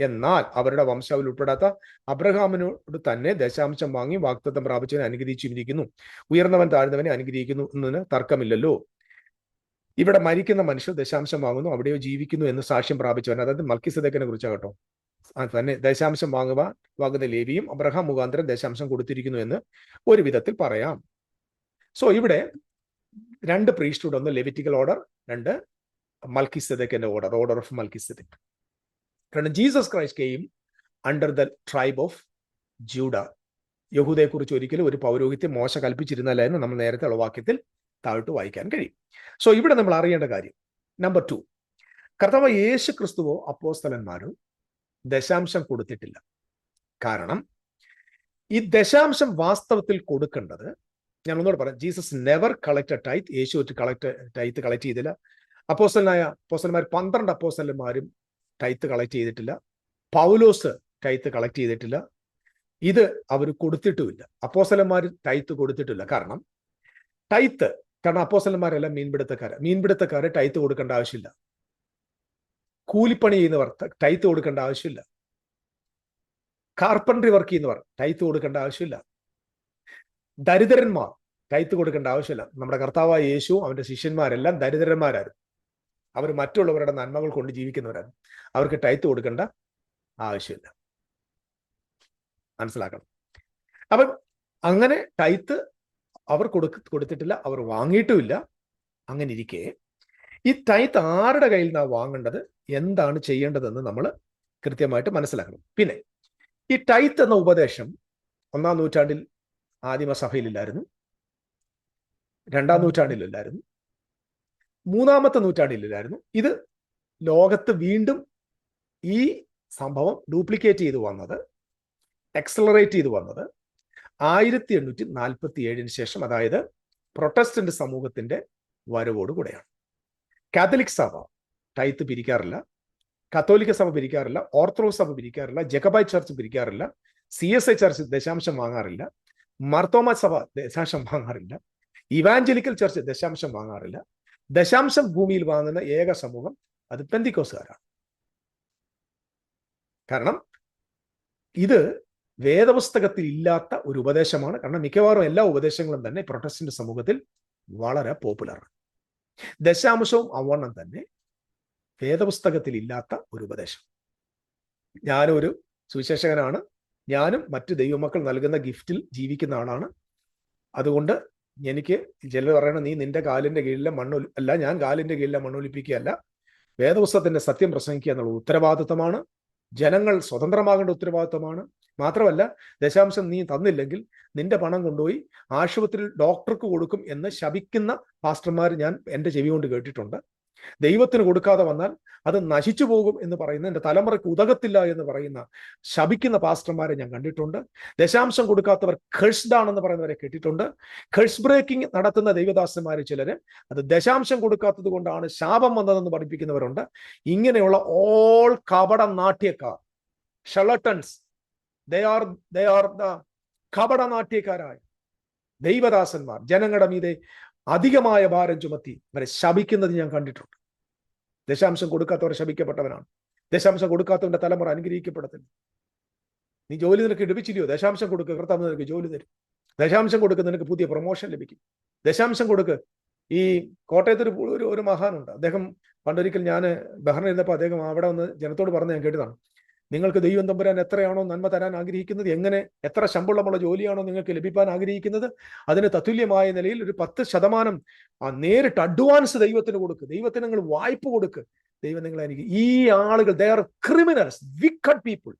എന്നാൽ അവരുടെ വംശാവലിൽ ഉൾപ്പെടാത്ത അബ്രഹാമിനോട് തന്നെ ദശാംശം വാങ്ങി വാഗ്ദത്തം പ്രാപിച്ചവനെ അനുഗ്രഹിച്ചിരിക്കുന്നു. ഉയർന്നവൻ താഴ്ന്നവനെ അനുഗ്രഹിക്കുന്നു എന്നതിന് തർക്കമില്ലല്ലോ. ഇവിടെ മരിക്കുന്ന മനുഷ്യർ ദശാംശം വാങ്ങുന്നു, അവിടെയോ ജീവിക്കുന്നു എന്ന് സാക്ഷ്യം പ്രാപിച്ചവൻ, അതായത് മൽക്കീസേദെക്കിനെ കുറിച്ചാകട്ടോ, തന്നെ ദശാംശം വാങ്ങുന്ന ലേവിയും അബ്രഹാം മുഖാന്തരം ദശാംശം കൊടുത്തിരിക്കുന്നു എന്ന് ഒരു വിധത്തിൽ പറയാം. സോ ഇവിടെ 2 പ്രീസ്റ്റ്ഹുഡ്, ഒന്ന് ലെവിറ്റിക്കൽ ഓർഡർ, 2 മൽക്കീസേദെക്കിന്റെ ഓർഡർ ഓഫ് മൽക്കീസേദെക്ക്. കാരണം Jesus Christ came under the tribe of Judah. യഹൂദയെ കുറിച്ച് ഒരിക്കലും ഒരു പൗരോഹിത്യം മോശ കൽപ്പിച്ചിരുന്നില്ല എന്ന് നമ്മൾ നേരത്തെ ഉള്ള വാക്യത്തിൽ താഴോട്ട് വായിക്കാൻ കഴിയും. സോ ഇവിടെ നമ്മൾ അറിയേണ്ട കാര്യം നമ്പർ 2, കർത്താവ് യേശു ക്രിസ്തുവോ അപ്പോസ്തലന്മാരോ ദശാംശം കൊടുത്തിട്ടില്ല. കാരണം ഈ ദശാംശം വാസ്തവത്തിൽ കൊടുക്കേണ്ടത്, ഞാൻ ഒന്നുകൂടെ പറയാം, ജീസസ് നെവർ കളക്ട് ടൈത്ത്. യേശു ടൈത്ത് കളക്ട് ചെയ്തില്ല. അപ്പോസ്തലന്മാർ 12 അപ്പോസ്തലന്മാരും ടൈത്ത് കളക്ട് ചെയ്തിട്ടില്ല. പൗലോസ് ടൈത്ത് കളക്ട് ചെയ്തിട്ടില്ല. ഇത് അവർ കൊടുത്തിട്ടുമില്ല. അപ്പോസ്തലന്മാർ ടൈത്ത് കൊടുത്തിട്ടില്ല. കാരണം ടൈത്ത് കാരണം അപ്പോസ്തലന്മാരെല്ലാം മീൻപിടുത്തക്കാര് ടൈത്ത് കൊടുക്കേണ്ട ആവശ്യമില്ല. കൂലിപ്പണി ചെയ്യുന്നവർ ടൈത്ത് കൊടുക്കേണ്ട ആവശ്യമില്ല. കാർപ്പൻട്രി വർക്ക് ചെയ്യുന്നവർ ടൈത്ത് കൊടുക്കേണ്ട ആവശ്യമില്ല. ദരിദ്രന്മാർ ടൈത്ത് കൊടുക്കേണ്ട ആവശ്യമില്ല. നമ്മുടെ കർത്താവായ യേശു അവന്റെ ശിഷ്യന്മാരെല്ലാം ദരിദ്രന്മാരായിരുന്നു. അവർ മറ്റുള്ളവരുടെ നന്മകൾ കൊണ്ട് ജീവിക്കുന്നവരാണ്. അവർക്ക് ടൈത്ത് കൊടുക്കേണ്ട ആവശ്യമില്ല. മനസ്സിലാക്കണം. അപ്പം അങ്ങനെ ടൈത്ത് അവർ കൊടുത്തിട്ടില്ല, അവർ വാങ്ങിയിട്ടുമില്ല. അങ്ങനെ ഇരിക്കെ ഈ ടൈത്ത് ആരുടെ കയ്യിൽ നിന്നാണ് വാങ്ങേണ്ടത്, എന്താണ് ചെയ്യേണ്ടതെന്ന് നമ്മൾ കൃത്യമായിട്ട് മനസ്സിലാക്കണം. പിന്നെ ഈ ടൈത്ത് എന്ന ഉപദേശം 1-ാം നൂറ്റാണ്ടിൽ ആദിമസഭയിലില്ലായിരുന്നു, 2-ാം നൂറ്റാണ്ടിലില്ലായിരുന്നു, 3-ാമത്തെ നൂറ്റാണ്ടിലില്ലായിരുന്നു. ഇത് ലോകത്ത് വീണ്ടും ഈ സംഭവം ഡ്യൂപ്ലിക്കേറ്റ് ചെയ്തു വന്നത്, എക്സലറേറ്റ് ചെയ്തു വന്നത് 1847 ശേഷം, അതായത് പ്രൊട്ടസ്റ്റന്റ് സമൂഹത്തിന്റെ വരവോടുകൂടെയാണ്. കാത്തലിക് സഭ ടൈത്ത് പിരിക്കാറില്ല, കത്തോലിക്ക സഭ പിരിക്കാറില്ല, ഓർത്തഡോക്സ് സഭ പിരിക്കാറില്ല, ജക്കബൈറ്റ് ചർച്ച് പിരിക്കാറില്ല, CSI ചർച്ച് ദശാംശം വാങ്ങാറില്ല, മർത്തോമ സഭ ദശാംശം വാങ്ങാറില്ല, ഇവാഞ്ചലിക്കൽ ചർച്ച് ദശാംശം വാങ്ങാറില്ല. ദശാംശം ഭൂമിയിൽ വാങ്ങുന്ന ഏക സമൂഹം അത് പെന്തിക്കോസുകാരാണ്. കാരണം ഇത് വേദപുസ്തകത്തിൽ ഇല്ലാത്ത ഒരു ഉപദേശമാണ്. കാരണം മിക്കവാറും എല്ലാ ഉപദേശങ്ങളും തന്നെ പ്രൊട്ടസ്റ്റന്റ് സമൂഹത്തിൽ വളരെ പോപ്പുലറാണ്. ദശാംശവും അവണ്ണം തന്നെ വേദപുസ്തകത്തിൽ ഇല്ലാത്ത ഒരു ഉപദേശം. ഞാനൊരു സുവിശേഷകനാണ്, ഞാനും മറ്റു ദൈവമക്കൾ നൽകുന്ന ഗിഫ്റ്റിൽ ജീവിക്കുന്ന ആളാണ്. അതുകൊണ്ട് എനിക്ക് ചിലർ പറയണം, നീ നിന്റെ കാലിന്റെ കീഴിലെ അല്ല, ഞാൻ കാലിന്റെ കീഴിലെ മണ്ണൊലിപ്പിക്കുകയല്ല, വേദപുസ്തകത്തിന്റെ സത്യം പ്രസംഗിക്കുക എന്നുള്ള ഉത്തരവാദിത്വമാണ്. ജനങ്ങൾ സ്വതന്ത്രമാകേണ്ട ഉത്തരവാദിത്വമാണ്. മാത്രമല്ല, ദശാംശം നീ തന്നില്ലെങ്കിൽ നിന്റെ പണം കൊണ്ടുപോയി ആശുപത്രിയിൽ ഡോക്ടർക്ക് കൊടുക്കും എന്ന് ശപിക്കുന്ന പാസ്റ്റർമാർ ഞാൻ എൻ്റെ ചെവി കൊണ്ട് കേട്ടിട്ടുണ്ട്. ദൈവത്തിന് കൊടുക്കാതെ വന്നാൽ അത് നശിച്ചു പോകും എന്ന് പറയുന്ന, എൻ്റെ തലമുറയ്ക്ക് ഉതകത്തില്ല എന്ന് പറയുന്ന ശപിക്കുന്ന പാസ്റ്റർമാരെ ഞാൻ കണ്ടിട്ടുണ്ട്. ദശാംശം കൊടുക്കാത്തവർ ഖേഴ്സ്ഡ് ആണെന്ന് പറയുന്നവരെ കേട്ടിട്ടുണ്ട്. ഖേഴ്സ് ബ്രേക്കിംഗ് നടത്തുന്ന ദൈവദാസന്മാർ ചിലര് അത് ദശാംശം കൊടുക്കാത്തത് കൊണ്ടാണ് ശാപം വന്നതെന്ന് പഠിപ്പിക്കുന്നവരുണ്ട്. ഇങ്ങനെയുള്ള ഓൾ കപട നാട്യക്കാർ, ഷെർലട്ടൻസ്, they are the കപട നാട്യക്കാരായ ദൈവദാസന്മാർ ജനങ്ങളുടെ മീതെ അധികമായ ഭാരം ചുമത്തി അവരെ ശപിക്കുന്നത് ഞാൻ കണ്ടിട്ടുണ്ട്. ദശാംശം കൊടുക്കാത്തവർ ശപിക്കപ്പെട്ടവനാണ്. ദശാംശം കൊടുക്കാത്തവന്റെ തലമുറ അനുഗ്രഹിക്കപ്പെടത്തില്ല. നീ ജോലി നിനക്ക് എടുപ്പിച്ചില്ലയോ, ദശാംശം കൊടുക്കുക, കർത്താവ് നിനക്ക് ജോലി തരും. ദശാംശം കൊടുക്കുക, നിനക്ക് പുതിയ പ്രൊമോഷൻ ലഭിക്കും. ദശാംശം കൊടുക്കുക. ഈ കോട്ടയത്തൊരു ഒരു മഹാനുണ്ട്. അദ്ദേഹം പണ്ടൊരിക്കൽ ഞാൻ ബഹ്റിൻ ഇരുന്നപ്പോൾ അദ്ദേഹം അവിടെ വന്ന് ജനത്തോട് പറഞ്ഞ് ഞാൻ കേട്ടതാണ്, നിങ്ങൾക്ക് ദൈവം തമ്പുരാൻ എത്രയാണോ നന്മ തരാൻ ആഗ്രഹിക്കുന്നത്, എത്ര ശമ്പളമുള്ള ജോലിയാണോ നിങ്ങൾക്ക് ലഭിക്കാൻ ആഗ്രഹിക്കുന്നത്, അതിന് തത്തുല്യമായ നിലയിൽ ഒരു 10% നേരിട്ട് അഡ്വാൻസ് ദൈവത്തിന് കൊടുക്കുക. ദൈവത്തിന് നിങ്ങൾ വായ്പ കൊടുക്കുക. ദൈവം നിങ്ങളെ അനുഗ്രഹിക്കും. ഈ ആളുകൾ they are criminals, wicked people.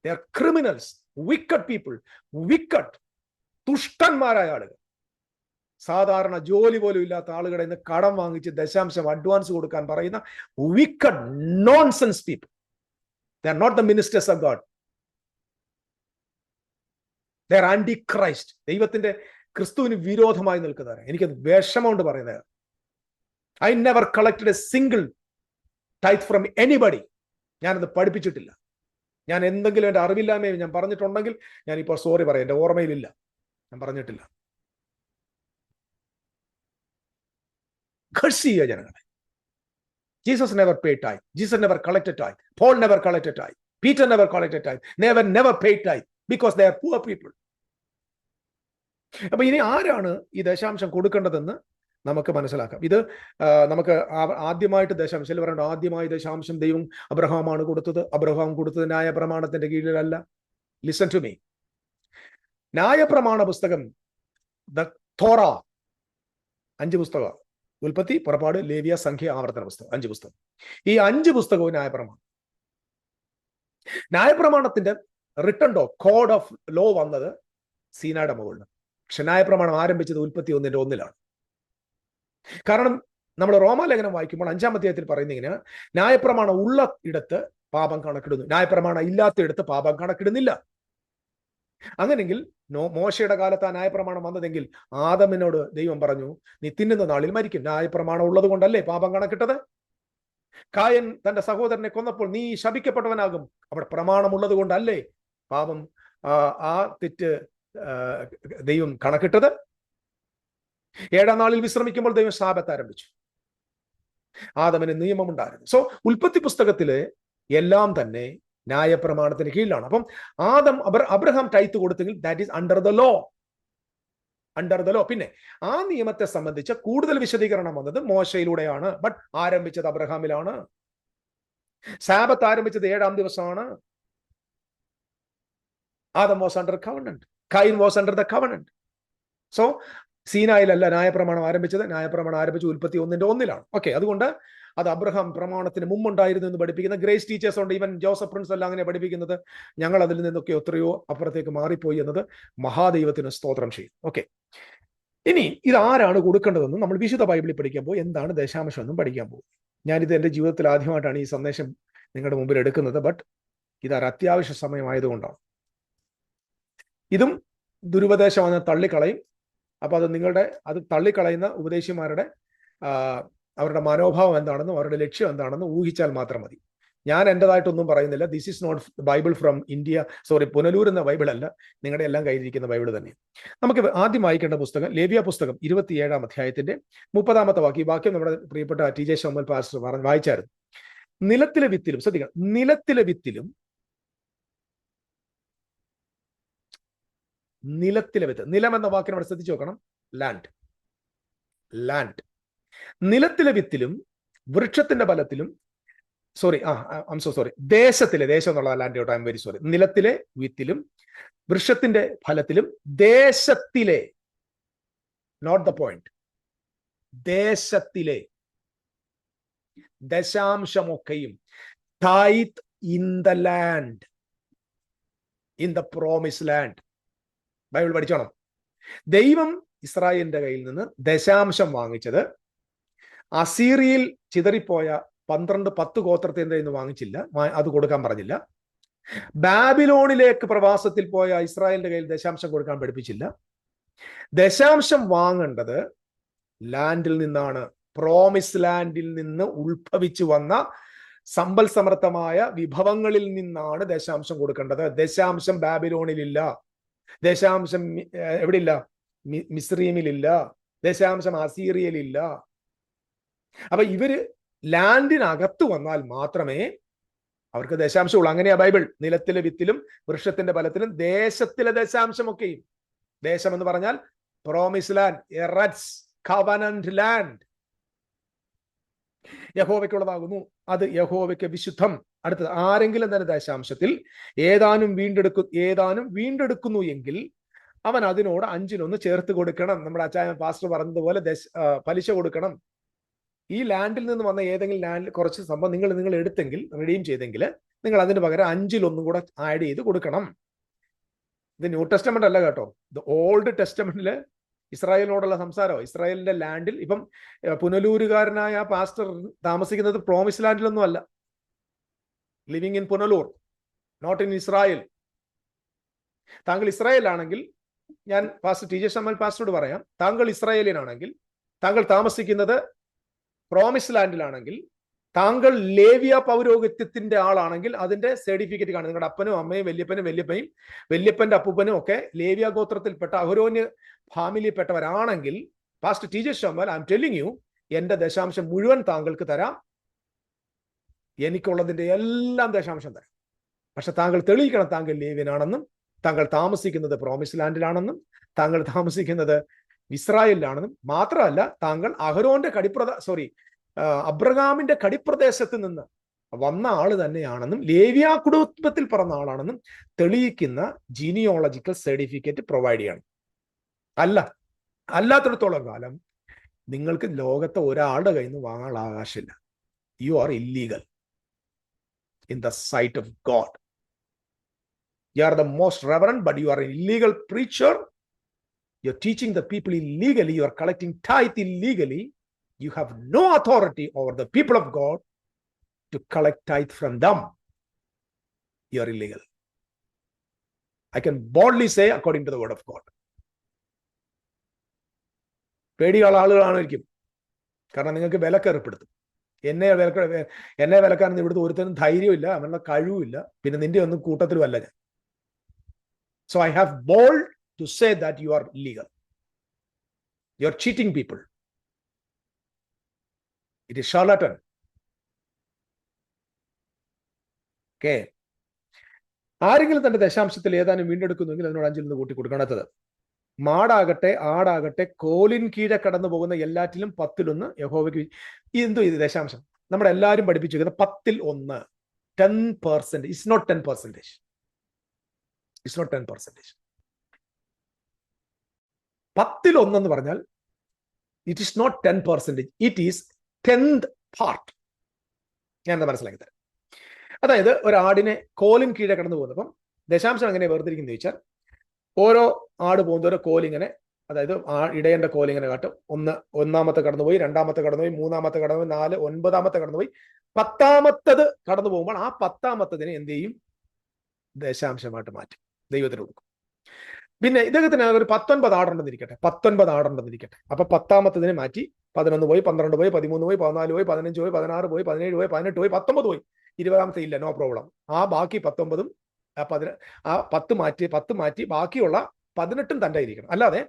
They are criminals, wicked people, wicked, തുഷ്ടന്മാരായ ആളുകൾ. സാധാരണ ജോലി പോലും ഇല്ലാത്ത ആളുകളെ ഇന്ന് കടം വാങ്ങിച്ച് ദശാംശം അഡ്വാൻസ് കൊടുക്കാൻ പറയുന്ന wicked nonsense people. They are not the ministers of God. They are anti-Christ. ദൈവത്തിന്റെ ക്രിസ്തുവിന് വിരോധമായി നിൽക്കുന്നവരെ. എനിക്കത് വിഷമമുണ്ട് പറയുന്നത്. I never collected a single tithe from anybody. ഞാനത് പഠിപ്പിച്ചിട്ടില്ല. ഞാൻ എന്തെങ്കിലും എൻ്റെ അറിവില്ലായ്മ ഞാൻ പറഞ്ഞിട്ടുണ്ടെങ്കിൽ ഞാനിപ്പോൾ സോറി പറയാം, എൻ്റെ ഓർമ്മയിലില്ല, ഞാൻ പറഞ്ഞിട്ടില്ല. കർസ് ചെയ്യുക ജനങ്ങളെ. Jesus never paid tithe. Jesus never collected tithe. Paul never collected tithe. Peter never collected tithe. Never paid tithe because they are poor people. അപ്പൊ ഇനി ആരാണ് ഈ ദശാംശം കൊടുക്കേണ്ടതെന്ന് നമുക്ക് മനസ്സിലാക്കാം. ഇത് നമുക്ക് ആദ്യമായിട്ട് ദശാംശം പറയേണ്ട, ആദ്യമായി ദശാംശം ദൈവം അബ്രഹാമാണ് കൊടുത്തത്. അബ്രഹാം കൊടുത്തത് ന്യായപ്രമാണത്തിന്റെ കീഴിലല്ല. Listen to me. ന്യായപ്രമാണ പുസ്തകം, ദ തോറ, 5 പുസ്തകം: ഉൽപ്പത്തി, പുറപ്പാട്, ലേവ്യ, സംഖ്യ, ആവർത്തന പുസ്തകം. 5 പുസ്തകം. ഈ 5 പുസ്തകവും ന്യായപ്രമാണം. ന്യായപ്രമാണത്തിന്റെ റിട്ടൺ കോഡ് ഓഫ് ലോ വന്നത് സീനായുടെ മുകളിൽ. പക്ഷെ ന്യായപ്രമാണം ആരംഭിച്ചത് ഉൽപ്പത്തി 1:1 കാരണം നമ്മൾ റോമാലേഖനം വായിക്കുമ്പോൾ 5-ാം അധ്യായത്തിൽ പറയുന്ന ഇങ്ങനെ, ന്യായപ്രമാണം ഉള്ള ഇടത്ത് പാപം കണക്കിടുന്നു, ന്യായപ്രമാണം ഇല്ലാത്ത ഇടത്ത് പാപം കണക്കിടുന്നില്ല. അങ്ങനെങ്കിൽ മോശയുടെ കാലത്ത് ആ ന്യായപ്രമാണം വന്നതെങ്കിൽ ആദമിനോട് ദൈവം പറഞ്ഞു, നീ തിന്നുന്ന നാളിൽ മരിക്കും. ന്യായപ്രമാണം ഉള്ളത് കൊണ്ടല്ലേ പാപം കണക്കിട്ടത്? കായൻ തന്റെ സഹോദരനെ കൊന്നപ്പോൾ നീ ശപിക്കപ്പെട്ടവനാകും. അവിടെ പ്രമാണമുള്ളത് കൊണ്ടല്ലേ പാപം, ആ തെറ്റ് ദൈവം കണക്കിട്ടത്? 7-ാം നാളിൽ വിശ്രമിക്കുമ്പോൾ ദൈവം ശാബത്ത് ആരംഭിച്ചു. ആദമിന് നിയമമുണ്ടായിരുന്നു. സോ ഉൽപ്പത്തി പുസ്തകത്തില് എല്ലാം തന്നെ ന്യായപ്രമാണത്തിന് കീഴിലാണ്. അപ്പം അബ്രഹാം ടൈത്ത് കൊടുത്തെങ്കിൽ that is under the law. പിന്നെ ആ നിയമത്തെ സംബന്ധിച്ച് കൂടുതൽ വിശദീകരണം വന്നത് മോശയിലൂടെയാണ്. ബട്ട് ആരംഭിച്ചത് അബ്രഹാമിലാണ്. സാബത്ത് ആരംഭിച്ചത് 7-ാം ദിവസമാണ്. Adam was under covenant, Cain was under the covenant. So സീനായിലല്ല ന്യായപ്രമാണം ആരംഭിച്ചത്. ന്യായപ്രമാണം ആരംഭിച്ചത് ഉൽപ്പത്തി 1:1 ഓക്കെ. അതുകൊണ്ട് അത് അബ്രഹാം പ്രമാണത്തിന് മുമ്പുണ്ടായിരുന്നു എന്ന് പഠിപ്പിക്കുന്ന ഗ്രേസ് ടീച്ചേഴ്സ് ഉണ്ട്. ഈവൻ ജോസഫ് പ്രിൻസ് എല്ലാം അങ്ങനെ പഠിപ്പിക്കുന്നത്. ഞങ്ങൾ അതിൽ നിന്നൊക്കെ എത്രയോ അപ്പുറത്തേക്ക് മാറിപ്പോയി എന്നത് മഹാദൈവത്തിന് സ്തോത്രം ചെയ്യും. ഓക്കെ, ഇനി ഇതാരാണ് കൊടുക്കേണ്ടതെന്നും നമ്മൾ വിശുദ്ധ ബൈബിളിൽ പഠിക്കാൻ പോകും. എന്താണ് ദശാംശം എന്നും പഠിക്കാൻ പോകും. ഞാനിത് എൻ്റെ ജീവിതത്തിൽ ആദ്യമായിട്ടാണ് ഈ സന്ദേശം നിങ്ങളുടെ മുമ്പിൽ എടുക്കുന്നത്. ബട്ട് ഇതൊരു അത്യാവശ്യ സമയമായതുകൊണ്ടാണ്. ഇതും ദുരുപദേശമാണ്, തള്ളിക്കളയും. അപ്പൊ അത് തള്ളിക്കളയുന്ന ഉപദേശിമാരുടെ അവരുടെ മനോഭാവം എന്താണെന്നും അവരുടെ ലക്ഷ്യം എന്താണെന്നും ഊഹിച്ചാൽ മാത്രം മതി. ഞാൻ എൻ്റെതായിട്ടൊന്നും പറയുന്നില്ല. This is not Bible from India, Punalur എന്ന ബൈബിൾ അല്ല, നിങ്ങളുടെ എല്ലാം കയ്യിലിരിക്കുന്ന ബൈബിൾ തന്നെ. നമുക്ക് ആദ്യം വായിക്കേണ്ട പുസ്തകം ലേവ്യ പുസ്തകം 27-ാം അധ്യായത്തിന്റെ 30-ാമത്തെ വാക്യം. ഈ വാക്യം നമ്മുടെ പ്രിയപ്പെട്ട TJ ശോമൽ പാസ്റ്റർ വായിച്ചായിരുന്നു. നിലത്തിലെ വിത്തിലും, ശ്രദ്ധിക്കണം, നിലത്തിലെ വിത്തിലും നിലത്തിലെ വിത്ത്, നിലം എന്ന വാക്കിനെ അവിടെ ശ്രദ്ധിച്ചു നോക്കണം. ലാൻഡ്. നിലത്തിലെ വിത്തിലും വൃക്ഷത്തിന്റെ ഫലത്തിലും, ദേശത്തിലെ, ദേശം എന്നുള്ള land out, I'm very sorry. നിലത്തിലെ വിത്തിലും വൃക്ഷത്തിന്റെ ഫലത്തിലും ദേശത്തിലെ, നോട്ട് ദ പോയിന്റ്, ദേശത്തിലെ ദശാംശമൊക്കെയും, tithe in the land, in the promise land. Bible പഠിച്ചോണം. ദൈവം ഇസ്രായേലിന്റെ കയ്യിൽ നിന്ന് ദശാംശം വാങ്ങിച്ചത് അസീറിയയിൽ ചിതറിപ്പോയ 10 ഗോത്രത്തിന്റെ നിന്ന് വാങ്ങിച്ചില്ല, അത് കൊടുക്കാൻ പറഞ്ഞില്ല. ബാബിലോണിലേക്ക് പ്രവാസത്തിൽ പോയ ഇസ്രായേലിന്റെ കയ്യിൽ ദശാംശം കൊടുക്കാൻ പഠിപ്പിച്ചില്ല. ദശാംശം വാങ്ങേണ്ടത് ലാൻഡിൽ നിന്നാണ്. പ്രോമിസ് ലാൻഡിൽ നിന്ന് ഉത്ഭവിച്ചു വന്ന സമ്പൽ സമൃദ്ധമായ വിഭവങ്ങളിൽ നിന്നാണ് ദശാംശം കൊടുക്കേണ്ടത്. ദശാംശം ബാബിലോണിലില്ല, ദശാംശം എവിടില്ല, മിസ്രീമിലില്ല, ദശാംശം അസീറിയയിലില്ല. അപ്പൊ ഇവര് ലാൻഡിനകത്ത് വന്നാൽ മാത്രമേ അവർക്ക് ദശാംശമുള്ളൂ. അങ്ങനെയാ ബൈബിൾ. നിലത്തിലെ വിത്തിലും വൃക്ഷത്തിന്റെ ഫലത്തിലും ദേശത്തിലെ ദശാംശമൊക്കെയും. ദേശം എന്ന് പറഞ്ഞാൽ പ്രോമിസ് ലാൻഡ്, എററ്റ്സ്, കവനന്റ് ലാൻഡ്, യഹോവയ്ക്കുള്ളതാകുന്നു. അത് യഹോവയ്ക്ക് വിശുദ്ധം. അടുത്തത്, ആരെങ്കിലും തന്നെ ദശാംശത്തിൽ ഏതാനും വീണ്ടെടുക്കുന്നു എങ്കിൽ അവൻ അതിനോട് 5-1 ചേർത്ത് കൊടുക്കണം. നമ്മുടെ അച്ചായൻ പാസ്റ്റർ പറഞ്ഞതുപോലെ പലിശ കൊടുക്കണം. ഈ ലാൻഡിൽ നിന്ന് വന്ന ഏതെങ്കിലും ലാൻഡിൽ കുറച്ച് സംഭവം നിങ്ങൾ എടുത്തെങ്കിൽ, റിഡീം ചെയ്തെങ്കിൽ, നിങ്ങൾ അതിന് പകരം 5-1 കൂടെ ആഡ് ചെയ്ത് കൊടുക്കണം. ഇത് ന്യൂ ടെസ്റ്റമെന്റ് അല്ല കേട്ടോ. ഇത് ഓൾഡ് ടെസ്റ്റമെന്റില് ഇസ്രായേലിനോടുള്ള സംസാരമോ. ഇസ്രായേലിന്റെ ലാൻഡിൽ ഇപ്പം പുനലൂരുകാരനായ പാസ്റ്റർ താമസിക്കുന്നത് പ്രോമിസ് ലാൻഡിലൊന്നും അല്ല. Living in Punalur, not in Israel. താങ്കൾ ഇസ്രായേലാണെങ്കിൽ, ഞാൻ പാസ്റ്റർ TJ ശോമൽ പാസ്റ്ററോട് പറയാം, താങ്കൾ ഇസ്രായേലിനാണെങ്കിൽ, താങ്കൾ താമസിക്കുന്നത് പ്രോമിസ് ലാൻഡിലാണെങ്കിൽ, താങ്കൾ ലേവ്യ പൗരോഹിത്യത്തിന്റെ ആളാണെങ്കിൽ അതിന്റെ സർട്ടിഫിക്കറ്റ് കാണും. നിങ്ങളുടെ അപ്പനും അമ്മയും വല്യപ്പന്റെ അപ്പൂപ്പനും ഒക്കെ ലേവ്യ ഗോത്രത്തിൽപ്പെട്ട അഹരോന്യ ഫാമിലിയിൽപ്പെട്ടവരാണെങ്കിൽ, pastor TJ Shomal, I'm telling you, എന്റെ ദശാംശം മുഴുവൻ താങ്കൾക്ക് തരാം. എനിക്കുള്ളതിന്റെ എല്ലാം ദശാംശം തരാം. പക്ഷെ താങ്കൾ തെളിയിക്കണം താങ്കൾ ലേവ്യനാണെന്നും, താങ്കൾ താമസിക്കുന്നത് പ്രോമിസ് ലാൻഡിലാണെന്നും, താങ്കൾ താമസിക്കുന്നത് ഇസ്രായേലിലാണെന്നും. മാത്രമല്ല, താങ്കൾ അഹരോന്റെ അബ്രഹാമിന്റെ കടിപ്രദേശത്ത് നിന്ന് വന്ന ആള് തന്നെയാണെന്നും, ലേവ്യ കുടുംബത്തിൽ പറഞ്ഞ ആളാണെന്നും തെളിയിക്കുന്ന ജീനിയോളജിക്കൽ സർട്ടിഫിക്കറ്റ് പ്രൊവൈഡ് ചെയ്യണം. അല്ലാത്തിടത്തോളം കാലം നിങ്ങൾക്ക് ലോകത്തെ ഒരാളുടെ കയ്യിൽ നിന്ന് വാങ്ങാനുള്ള അവകാശമില്ല. You are illegal in the sight of God. You are the most reverend, but you are an illegal preacher. You're teaching the people illegally. You are collecting tithe illegally. You have no authority over the people of God to collect tithe from them. You are illegal. I can boldly say according to the word of God. പേടിയുള്ള ആളുകളായിരിക്കും, കാരണം നിങ്ങൾക്ക് വിലക്കേർപ്പെടുത്തും. എന്നെ വിലക്കാരെന്ന് ഇവിടുത്തെ ഒരുത്തനും ധൈര്യമില്ല, അവനുള്ള കഴിവുമില്ല, പിന്നെ നിന്റെ ഒന്നും കൂട്ടത്തിലും അല്ല ഞാൻ. So I have bold to say that you are legal. You are cheating people. It is charlatan. Okay. ആരെങ്കിലും തന്റെ ദശാംശത്തിൽ ഏതാനും വീണ്ടെടുക്കുന്നെങ്കിൽ അതിനോട് 5-ൽ നിന്ന് കൂട്ടി കൊടുക്കണത്തത്. മാടാകട്ടെ ആടാകട്ടെ കോലിൻ കീഴെ കടന്നു പോകുന്ന എല്ലാറ്റിലും 10-ൽ 1 യഹോവയ്ക്ക്. എന്തോ ഇത് ദശാംശം നമ്മുടെ എല്ലാവരും പഠിപ്പിച്ചിരിക്കുന്നത് 10-ൽ 1. 10%. It's not 10%. It's not 10%. 10-ൽ 1 എന്ന് പറഞ്ഞാൽ it is not 10%. It is 10th part. ഞാൻ എന്താ മനസ്സിലാക്കി തരാം. അതായത് ഒരു ആടിനെ കോലിൻ കീഴെ കടന്നു പോകുന്നത്. അപ്പം ദശാംശം എങ്ങനെ വേർതിരിക്കുന്നത് ചോദിച്ചാൽ, ഓരോ ആട് പോകുന്നവരോ കോലിങ്ങനെ, അതായത് ഇടയന്റെ കോലിങ്ങനെ കാട്ടും. 1-ാമത്തെ കടന്നുപോയി, 2-ാമത്തെ കടന്നുപോയി, 3-ാമത്തെ കടന്നുപോയി, 4, 9-ാമത്തെ കടന്നുപോയി, 10-ാമത്തത് കടന്നു പോകുമ്പോൾ ആ 10-ാമത്തതിനെ എന്ത് ചെയ്യും? ദശാംശമായിട്ട് മാറ്റും, ദൈവത്തിന് കൊടുക്കും. പിന്നെ ഇദ്ദേഹത്തിന് ഒരു 19 ആടുണ്ടെന്നിരിക്കട്ടെ, 19 ആടുണ്ടെന്നിരിക്കട്ടെ. അപ്പൊ 10-ാമത്തതിനെ മാറ്റി 11 പോയി, 12 പോയി, 13 പോയി, 14 പോയി, 15 പോയി, 16 പോയി, 17 പോയി, 18 പോയി, 19 പോയി, 20-ാമത്തെ ഇല്ല, നോ പ്രോബ്ലം. ആ ബാക്കി 19-ഉം ആ 10 മാറ്റി ബാക്കിയുള്ള 18-ഉം തന്റെ ഇരിക്കണം. അല്ലാതെ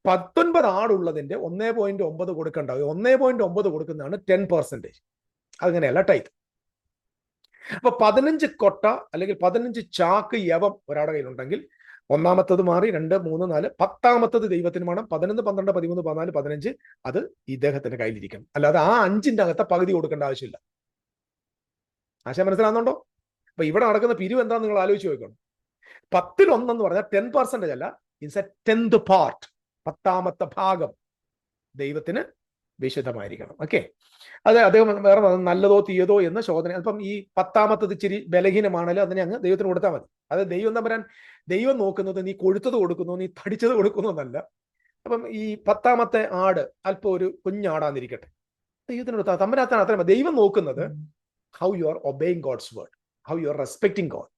19 ആടുള്ളതിന്റെ 1.9 കൊടുക്കണ്ടാവും. 1.9 കൊടുക്കുന്നതാണ് 10%. അതങ്ങനെയല്ല ടൈത്ത്. അപ്പൊ 15 കൊട്ട അല്ലെങ്കിൽ 15 ചാക്ക് യവം ഒരാളുടെ കയ്യിലുണ്ടെങ്കിൽ 1-ാമത്തത് മാറി, 2, 3, 4, 10-ാമത്തത് ദൈവത്തിന് വേണം. 11, 12, 13, 14, 15 അത് ഇദ്ദേഹത്തിന്റെ കയ്യിലിരിക്കണം. അല്ലാതെ ആ 5-ന്റെ അകത്തെ പകുതി കൊടുക്കേണ്ട ആവശ്യമില്ല. ആശയം മനസ്സിലാകുന്നുണ്ടോ? അപ്പൊ ഇവിടെ നടക്കുന്ന പിരിവ് എന്താന്ന് നിങ്ങൾ ആലോചിച്ച് നോക്കണം. 10-ൽ 1 എന്ന് പറഞ്ഞാൽ 10% അല്ല, ഇറ്റ്സ് എ 10th part. 10-ാമത്തെ ഭാഗം ദൈവത്തിന് വിശുദ്ധമായിരിക്കണം. ഓക്കെ. അത് അദ്ദേഹം വേറെ നല്ലതോ തീയതോ എന്ന് ശോധന. അപ്പം ഈ 10-ാമത്തത് ഇച്ചിരി ബലഹീനമാണല്ലോ, അതിനെ അങ്ങ് ദൈവത്തിന് കൊടുത്താൽ മതി. അത് ദൈവം തമ്പുരാൻ ദൈവം നോക്കുന്നത് നീ കൊഴുത്തത് കൊടുക്കുന്നു, നീ തടിച്ചത് കൊടുക്കുന്നു എന്നല്ല. അപ്പം ഈ 10-ാമത്തെ ആട് അല്പം ഒരു കുഞ്ഞാടാന്നിരിക്കട്ടെ, ദൈവത്തിന് കൊടുത്താൽ തമ്പുരാത്താണ്. അത്രയും ദൈവം നോക്കുന്നത് how you are obeying God's word, how you are respecting God.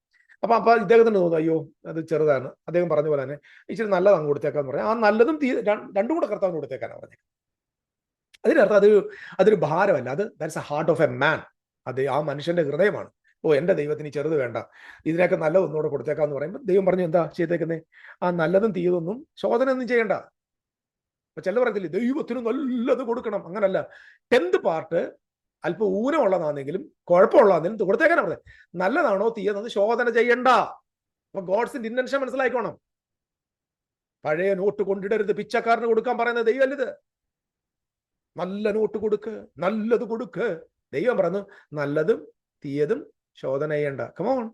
അപ്പൊ ഇദ്ദേഹത്തിന് തോന്നുന്നു അയ്യോ അത് ചെറുതാണ്. അദ്ദേഹം പറഞ്ഞ പോലെ തന്നെ ഇച്ചിരി നല്ലതാണ് കൊടുത്തേക്കാന്ന് പറഞ്ഞാൽ ആ നല്ലതും രണ്ടും കൂടെ കർത്താവിന് കൊടുത്തേക്കാനാണ് പറഞ്ഞത്. അതിനർത്ഥം അതൊരു ഭാരമല്ല. That's a heart of a man. അത് ആ മനുഷ്യന്റെ ഹൃദയമാണ്. ഓ, എന്റെ ദൈവത്തിന് ചെറുത് വേണ്ട, ഇതിനൊക്കെ നല്ലത് ഒന്നുകൂടെ കൊടുത്തേക്കാന്ന് പറയുമ്പോൾ ദൈവം പറഞ്ഞു എന്താ ചെയ്തേക്കുന്നേ? ആ നല്ലതും തീയതൊന്നും ശോധന ഒന്നും ചെയ്യണ്ട. അപ്പൊ ചില പറയത്തില്ലേ ദൈവത്തിന് നല്ലത് കൊടുക്കണം. അങ്ങനല്ല. 10th part അല്പം ഊനമുള്ളതാണെങ്കിലും കുഴപ്പമുള്ളതാണെങ്കിലും കൊടുത്തേക്കാനാ പറഞ്ഞത്. നല്ലതാണോ തീയതെന്ന് ശോധന ചെയ്യണ്ട. അപ്പൊ ഗോഡ്സിന്റെ ഇന്റൻഷൻ മനസ്സിലായിക്കോണം. പഴയ നോട്ട് കൊണ്ടിടരുത്, പിച്ചക്കാരന് കൊടുക്കാൻ പറയുന്ന ദൈവമല്ലത്. നല്ല നോട്ട് കൊടുക്ക്, നല്ലത് കൊടുക്ക്. ദൈവം പറഞ്ഞു നല്ലതും തീയതും ശോധന ചെയ്യണ്ട. കമോൺ,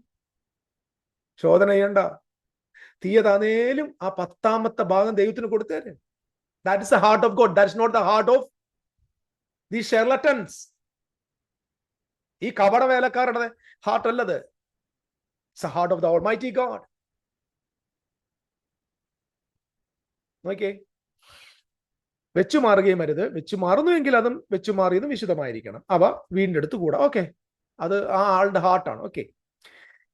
ശോധന ചെയ്യണ്ട. തീയതാന്നേലും ആ 10-ാമത്തെ ഭാഗം ദൈവത്തിന് കൊടുത്തേര്. That is the heart of God. That is not the heart of the charlatans. ഈ കപട വേലക്കാരുടെ ഹാർട്ട് അല്ലത്. It's the heart of the almighty God. നോക്കിയേ, വെച്ചു മാറുകയും അരുത്. വെച്ചു മാറുന്നുവെങ്കിൽ അതും വെച്ചു മാറിയതും വിശുദ്ധമായിരിക്കണം. അവ വീണ്ടെടുത്ത് കൂടാ. ഓക്കെ, അത് ആ ആളുടെ ഹാർട്ടാണ്. ഓക്കെ.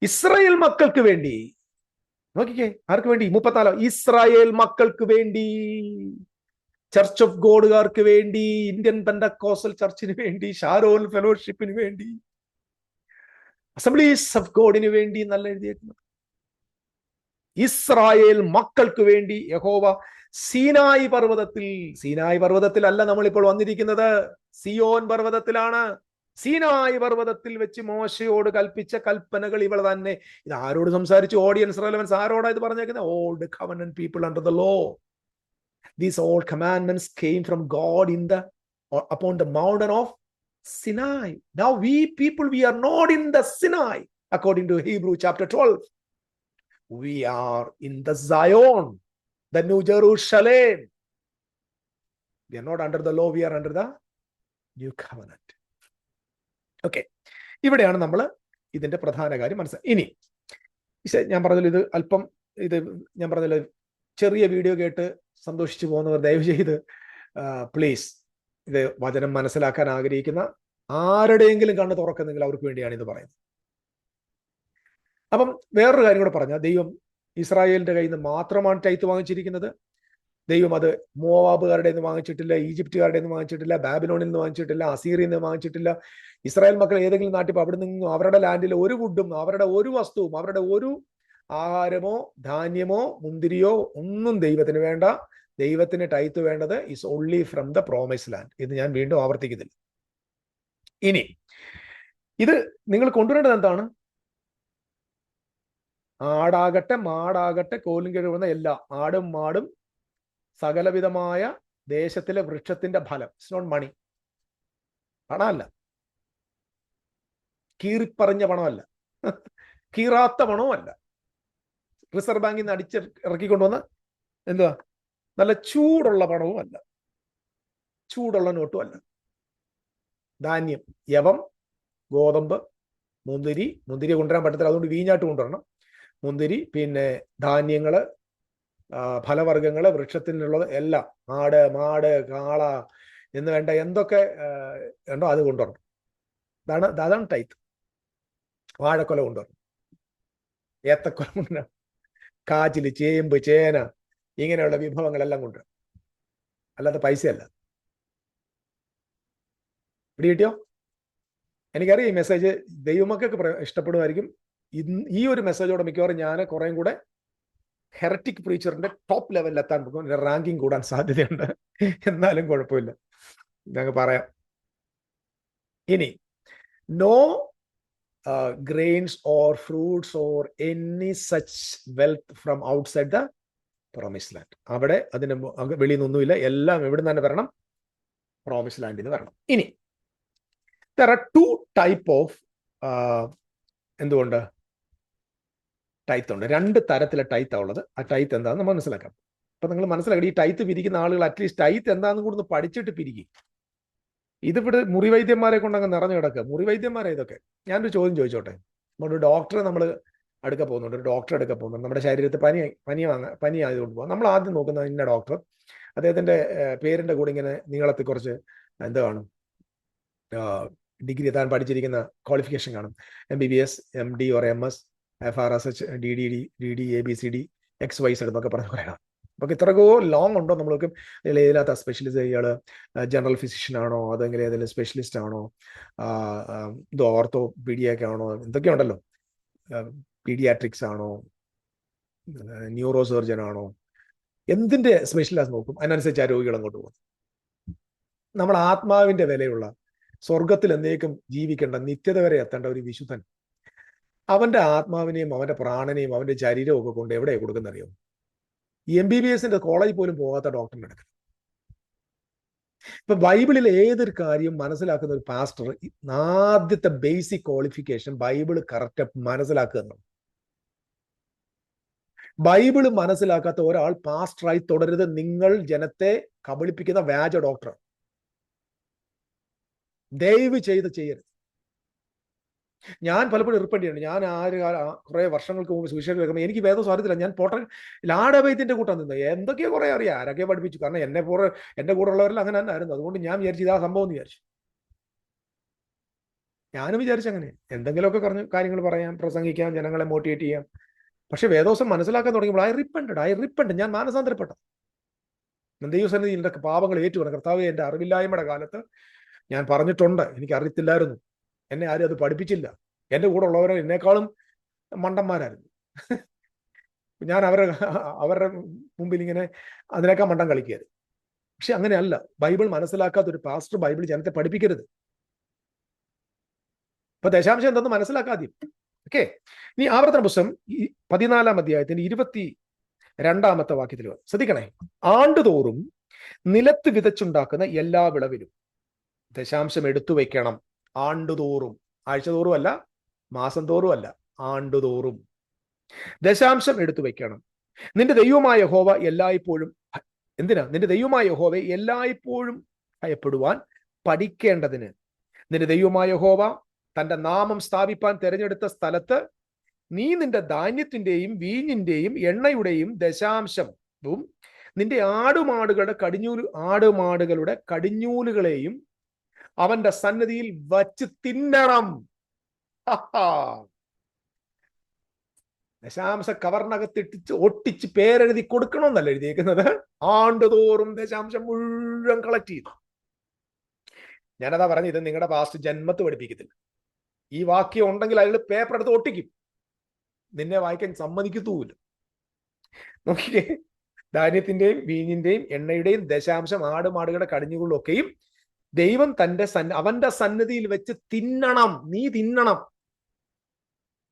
ഇസ്രായേൽ മക്കൾക്ക് വേണ്ടി നോക്കിക്കേ, ആർക്ക് വേണ്ടി? 34 ഇസ്രായേൽ മക്കൾക്ക് വേണ്ടി, ചർച്ച് ഓഫ് ഗോഡുകാർക്ക് വേണ്ടി, ഇന്ത്യൻ പെന്തക്കോസ്റ്റൽ ചർച്ചിന് വേണ്ടി, ഷാരോൺ ഫെലോഷിപ്പിന് വേണ്ടി, അസംബ്ലീസ് ഓഫ് ഗോഡിന് വേണ്ടി നല്ല എഴുതിയേക്കുന്നത്. ഇസ്രായേൽ മക്കൾക്ക് വേണ്ടി യഹോവ സീനായി പർവ്വതത്തിൽ അല്ല നമ്മളിപ്പോൾ വന്നിരിക്കുന്നത്, സിയോൻ പർവ്വതത്തിലാണ്. സീനായി പർവ്വതത്തിൽ വെച്ച് മോശയോട് കൽപ്പിച്ച കൽപ്പനകൾ ഇവൾ തന്നെ. ഇത് ആരോട് സംസാരിച്ചു? Audience relevance. ആരോടാ ഇത് പറഞ്ഞേക്കുന്നത്? Old covenant people under the law. These old commandments came from God upon the mountain of Sinai. Now we people, we are not in the Sinai according to Hebrew chapter 12. We are in the Zion, the New Jerusalem. We are not under the law, we are under the new covenant. Okay. ഇവിടെയാണ് നമ്മൾ ഇതിന്റെ പ്രധാന കാര്യം മനസ്സിലാക്കി. ഇനി ഞാൻ പറഞ്ഞല്ലോ, ഞാൻ പറഞ്ഞല്ലോ ചെറിയ വീഡിയോ കേട്ട് സന്തോഷിച്ചു പോകുന്നവർ ദയവ് ചെയ്ത് പ്ലീസ് ഇത് വചനം മനസ്സിലാക്കാൻ ആഗ്രഹിക്കുന്ന ആരുടെയെങ്കിലും കണ്ണ് തുറക്കുന്നെങ്കിൽ അവർക്ക് വേണ്ടിയാണ് ഇത് പറയുന്നത്. അപ്പം വേറൊരു കാര്യം കൂടെ പറഞ്ഞാൽ, ദൈവം ഇസ്രായേലിന്റെ കയ്യിൽ നിന്ന് മാത്രമാണ് ടൈത്ത് വാങ്ങിച്ചിരിക്കുന്നത്. ദൈവം അത് മോവാബുകാരുടെ നിന്ന് വാങ്ങിച്ചിട്ടില്ല, ഈജിപ്തുകാരുടെ നിന്ന് വാങ്ങിച്ചിട്ടില്ല, ബാബിലോണിൽ നിന്ന് വാങ്ങിച്ചിട്ടില്ല, അസീറിയിൽ നിന്ന് വാങ്ങിച്ചിട്ടില്ല. ഇസ്രായേൽ മക്കൾ ഏതെങ്കിലും നാട്ടിൽ അവിടെ നിന്നും അവരുടെ ലാൻഡിൽ ഒരു വുഡും അവരുടെ ഒരു വസ്തുവും അവരുടെ ഒരു ആഹാരമോ ധാന്യമോ മുന്തിരിയോ ഒന്നും ദൈവത്തിന് വേണ്ട. ദൈവത്തിന് ടൈത്ത് വേണ്ടത് is only from the promise land. ഇത് ഞാൻ വീണ്ടും ആവർത്തിക്കുന്നില്ല. ഇനി ഇത് നിങ്ങൾ കൊണ്ടുവരേണ്ടത് എന്താണ്? ആടാകട്ടെ മാടാകട്ടെ കോലും കഴിവുന്ന എല്ലാ ആടും മാടും സകലവിധമായ ദേശത്തിലെ വൃക്ഷത്തിന്റെ ഫലം. It's not money. പണമല്ല, കീറിപ്പറഞ്ഞ പണമല്ല, കീറാത്ത പണവുമല്ല, റിസർവ് ബാങ്കിൽ നിന്ന് ഇറക്കിക്കൊണ്ടുവന്ന എന്തുവാ നല്ല ചൂടുള്ള പണവും അല്ല, ചൂടുള്ള നോട്ടും അല്ല. ധാന്യം, യവം, ഗോതമ്പ്, മുന്തിരി കൊണ്ടുവരാൻ പറ്റത്തില്ല, അതുകൊണ്ട് വീഞ്ഞാട്ട് കൊണ്ടുവരണം. മുന്തിരി, പിന്നെ ധാന്യങ്ങള്, ഫലവർഗ്ഗങ്ങള്, വൃക്ഷത്തിനുള്ളത് എല്ലാം, ആട് മാട് കാള എന്ന് വേണ്ട എന്തൊക്കെ ഉണ്ടോ അത് കൊണ്ടുവരണം. അതാണ് ടൈത്ത്. വാഴക്കൊല കൊണ്ടുവരണം, ഏത്തക്കൊല കൊണ്ടുവരണം, കാച്ചില്, ചേമ്പ്, ചേന, ഇങ്ങനെയുള്ള വിഭവങ്ങളെല്ലാം കൊണ്ടുവരണം. അല്ലാതെ പൈസയല്ല. ഇവിടെ കിട്ടിയോ? എനിക്കറിയാം ഈ മെസ്സേജ് ദൈവമക്കൾക്ക് ഇഷ്ടപ്പെടുമായിരിക്കും. ഈ ഒരു മെസ്സേജോടെ മിക്കവാറും ഞാൻ കുറേം കൂടെ ഹെററ്റിക് പ്രീച്ചറിന്റെ ടോപ്പ് ലെവലിൽ എത്താൻ പോകും. റാങ്കിങ് കൂടാൻ സാധ്യതയുണ്ട്. എന്നാലും കുഴപ്പമില്ല, ഞങ്ങൾ പറയാം. ഇനി no grains or fruits or any such wealth from outside the promised land. അവിടെ അതിന് വെളിയിൽ നിന്നൊന്നുമില്ല, എല്ലാം എവിടെ നിന്ന് തന്നെ വരണം? പ്രോമിസ് ലാൻഡിൽ നിന്ന് വരണം. ഇനി there are two type of എന്തുകൊണ്ട് ടൈത്ത് ഉണ്ട്. 2 തരത്തിലെ ടൈത്താ ഉള്ളത്. ആ ടൈത്ത് എന്താണെന്ന് മനസ്സിലാക്കാം. അപ്പൊ നിങ്ങൾ മനസ്സിലാക്കണം, ഈ ടൈത്ത് പിരിക്കുന്ന ആളുകൾ അറ്റ്ലീസ്റ്റ് ടൈത്ത് എന്താണെന്ന് കൂടെ പഠിച്ചിട്ട് പിരിക്കും. ഇതിവിടെ മുറിവൈദ്യന്മാരെ കൊണ്ട് അങ്ങ് നിറഞ്ഞു കിടക്കുക. മുറിവൈദ്യന്മാരെ ഇതൊക്കെ. ഞാനൊരു ചോദ്യം ചോദിച്ചോട്ടെ. നമ്മളൊരു ഡോക്ടറെ നമ്മൾ അടുക്ക പോകുന്നുണ്ട്, ഒരു ഡോക്ടറെ അടുക്ക പോകുന്നുണ്ട്. നമ്മുടെ ശരീരത്തിൽ പനി ആയതുകൊണ്ട് പോകാം. നമ്മൾ ആദ്യം നോക്കുന്ന ഇന്ന ഡോക്ടർ, അദ്ദേഹത്തിന്റെ പേരിന്റെ കൂടെ ഇങ്ങനെ നീളത്തിൽ കുറച്ച് എന്ത് കാണും? ഡിഗ്രി താൻ പഠിച്ചിരിക്കുന്ന ക്വാളിഫിക്കേഷൻ കാണും. MBBS, MD or MS, FRSH, DD, ABCD, XYZ എന്നൊക്കെ പറഞ്ഞ് പറയാം. അപ്പൊ ഇത്രക്കോ ലോങ് ഉണ്ടോ നമ്മൾക്ക്? ഇതിനകത്ത് സ്പെഷ്യലിസ്റ്റ് ഇയാള് ജനറൽ ഫിസിഷ്യൻ ആണോ, അതെങ്കിൽ ഏതെങ്കിലും സ്പെഷ്യലിസ്റ്റ് ആണോ, ഇത് ഓർത്തോ പീഡിയൊക്കെ ആണോ, എന്തൊക്കെ ഉണ്ടല്ലോ, പീഡിയാട്രിക്സ് ആണോ, ന്യൂറോ സർജൻ ആണോ, എന്തിന്റെ സ്പെഷ്യലിസ്റ്റ് നോക്കും. അതിനനുസരിച്ച് ആ രോഗികൾ അങ്ങോട്ട് പോകും. നമ്മൾ ആത്മാവിന്റെ വിലയുള്ള സ്വർഗത്തിൽ എന്നേക്കും ജീവിക്കേണ്ട, നിത്യത വരെ എത്തേണ്ട ഒരു വിശുദ്ധൻ അവന്റെ ആത്മാവിനെയും അവന്റെ പ്രാണനെയും അവന്റെ ശരീരവും ഒക്കെ കൊണ്ട് എവിടെയാണ് കൊടുക്കുന്നറിയോ? MBBSന്റെ കോളേജിൽ പോലും പോകാത്ത ഡോക്ടറിന്റെ അടുക്കൽ. ഇപ്പൊ ബൈബിളിൽ ഏതൊരു കാര്യം മനസ്സിലാക്കുന്ന ഒരു പാസ്റ്റർ ആദ്യത്തെ ബേസിക് ക്വാളിഫിക്കേഷൻ ബൈബിള് കറക്റ്റ് മനസ്സിലാക്കുക എന്നാണ്. ബൈബിള് മനസ്സിലാക്കാത്ത ഒരാൾ പാസ്റ്ററായി തുടരുത്. നിങ്ങൾ ജനത്തെ കബളിപ്പിക്കുന്ന വ്യാജ ഡോക്ടർ. ദയവ് ചെയ്ത് ചെയ്യരുത്. ഞാൻ പലപ്പോഴും ഇറിപ്പേണ്ടിയാണ്. ഞാൻ കുറെ വർഷങ്ങൾക്ക് മുമ്പ് സുവിശേഷം കേൾക്കുമ്പോൾ എനിക്ക് വേദം അറിയത്തില്ല. ഞാൻ പോട്ടെ ലാഡവൈദ്യന്റെ കൂട്ടം നിന്ന് എന്തൊക്കെയോ കുറെ അറിയാം, ആരൊക്കെ പഠിപ്പിച്ചു. കാരണം എന്റെ കൂടെ ഉള്ളവരെല്ലാം അങ്ങനെ തന്നെ ആയിരുന്നു. അതുകൊണ്ട് ഞാൻ വിചാരിച്ചു ഇതാ സംഭവം എന്ന് വിചാരിച്ചു. ഞാനും വിചാരിച്ചു അങ്ങനെ എന്തെങ്കിലുമൊക്കെ കാര്യങ്ങൾ പറയാം, പ്രസംഗിക്കാം, ജനങ്ങളെ മോട്ടിവേറ്റ് ചെയ്യാം. പക്ഷെ വേദോസം മനസ്സിലാക്കാൻ തുടങ്ങിയപ്പോൾ ഐ റിപ്പണ്ട്, ഞാൻ മാനസാന്തരപ്പെട്ട ദൈവസന്നിധിയിൽ എൻ്റെ പാപങ്ങൾ ഏറ്റുപറഞ്ഞു. കർത്താവേ, എൻ്റെ അറിവില്ലായ്മയുടെ കാലത്ത് ഞാൻ പറഞ്ഞിട്ടുണ്ട്, എനിക്ക് അറിയത്തില്ലായിരുന്നു, എന്നെ ആരും അത് പഠിപ്പിച്ചില്ല, എൻ്റെ കൂടെ ഉള്ളവരെ എന്നെക്കാളും മണ്ടന്മാരായിരുന്നു. ഞാൻ അവരുടെ മുമ്പിൽ ഇങ്ങനെ അതിനേക്കാൾ മണ്ടം കളിക്കരുത്. പക്ഷെ അങ്ങനെയല്ല. ബൈബിൾ മനസ്സിലാക്കാത്ത ഒരു പാസ്റ്റർ ബൈബിൾ ജനത്തെ പഠിപ്പിക്കരുത്. ഇപ്പൊ ദശാംശം എന്തെന്ന് മനസ്സിലാക്കാതെ. ഓക്കെ, ഇനി ആവർത്തന പുസ്തകം 14-ാം അധ്യായത്തിന്റെ 22-ാമത്തെ വാക്യത്തിൽ ശ്രദ്ധിക്കണേ. ആണ്ടുതോറും നിലത്ത് വിതച്ചുണ്ടാക്കുന്ന എല്ലാ വിളവിലും ദശാംശം എടുത്തു വെക്കണം. ആണ്ടുതോറും, ആഴ്ചതോറും അല്ല, മാസം തോറും അല്ല, ആണ്ടുതോറും ദശാംശം എടുത്തു വെക്കണം. നിന്റെ ദൈവമായ യഹോവ എല്ലായ്പ്പോഴും, എന്തിനാ? നിന്റെ ദൈവമായ യഹോവയെ എല്ലായ്പ്പോഴും ഭയപ്പെടുവാൻ പഠിക്കേണ്ടതിന്. നിന്റെ ദൈവമായ യഹോവ തന്റെ നാമം സ്ഥാപിപ്പാൻ തെരഞ്ഞെടുത്ത സ്ഥലത്ത് നീ നിന്റെ ധാന്യത്തിന്റെയും വീഞ്ഞിന്റെയും എണ്ണയുടെയും ദശാംശവും നിന്റെ ആടുമാടുകളുടെ കടിഞ്ഞൂലുകളെയും അവന്റെ സന്നിധിയിൽ വച്ച് തിന്നണം. ദശാംശ കവറിനകത്തിട്ടിച്ച് ഒട്ടിച്ച് പേരെഴുതി കൊടുക്കണമെന്നല്ല എഴുതിയേക്കുന്നത്. ആണ്ടുതോറും ദശാംശം മുഴുവൻ കളക്ട് ചെയ്തു. ഞാനതാ പറഞ്ഞു, ഇത് നിങ്ങളുടെ പാസ്റ്റ് ജന്മത്ത് പഠിപ്പിക്കത്തില്ല. ഈ വാക്യം ഉണ്ടെങ്കിൽ അയാൾ പേപ്പർ എടുത്ത് ഒട്ടിക്കും, നിന്നെ വായിക്കാൻ സമ്മതിക്കത്തുമില്ല. നോക്കിയേ, ധാന്യത്തിന്റെയും വീഞ്ഞിന്റെയും എണ്ണയുടെയും ദശാംശം ആടുമാടുകളുടെ കടിഞ്ഞുകളിലൊക്കെയും ദൈവം അവന്റെ സന്നിധിയിൽ വെച്ച് തിന്നണം. നീ തിന്നണം.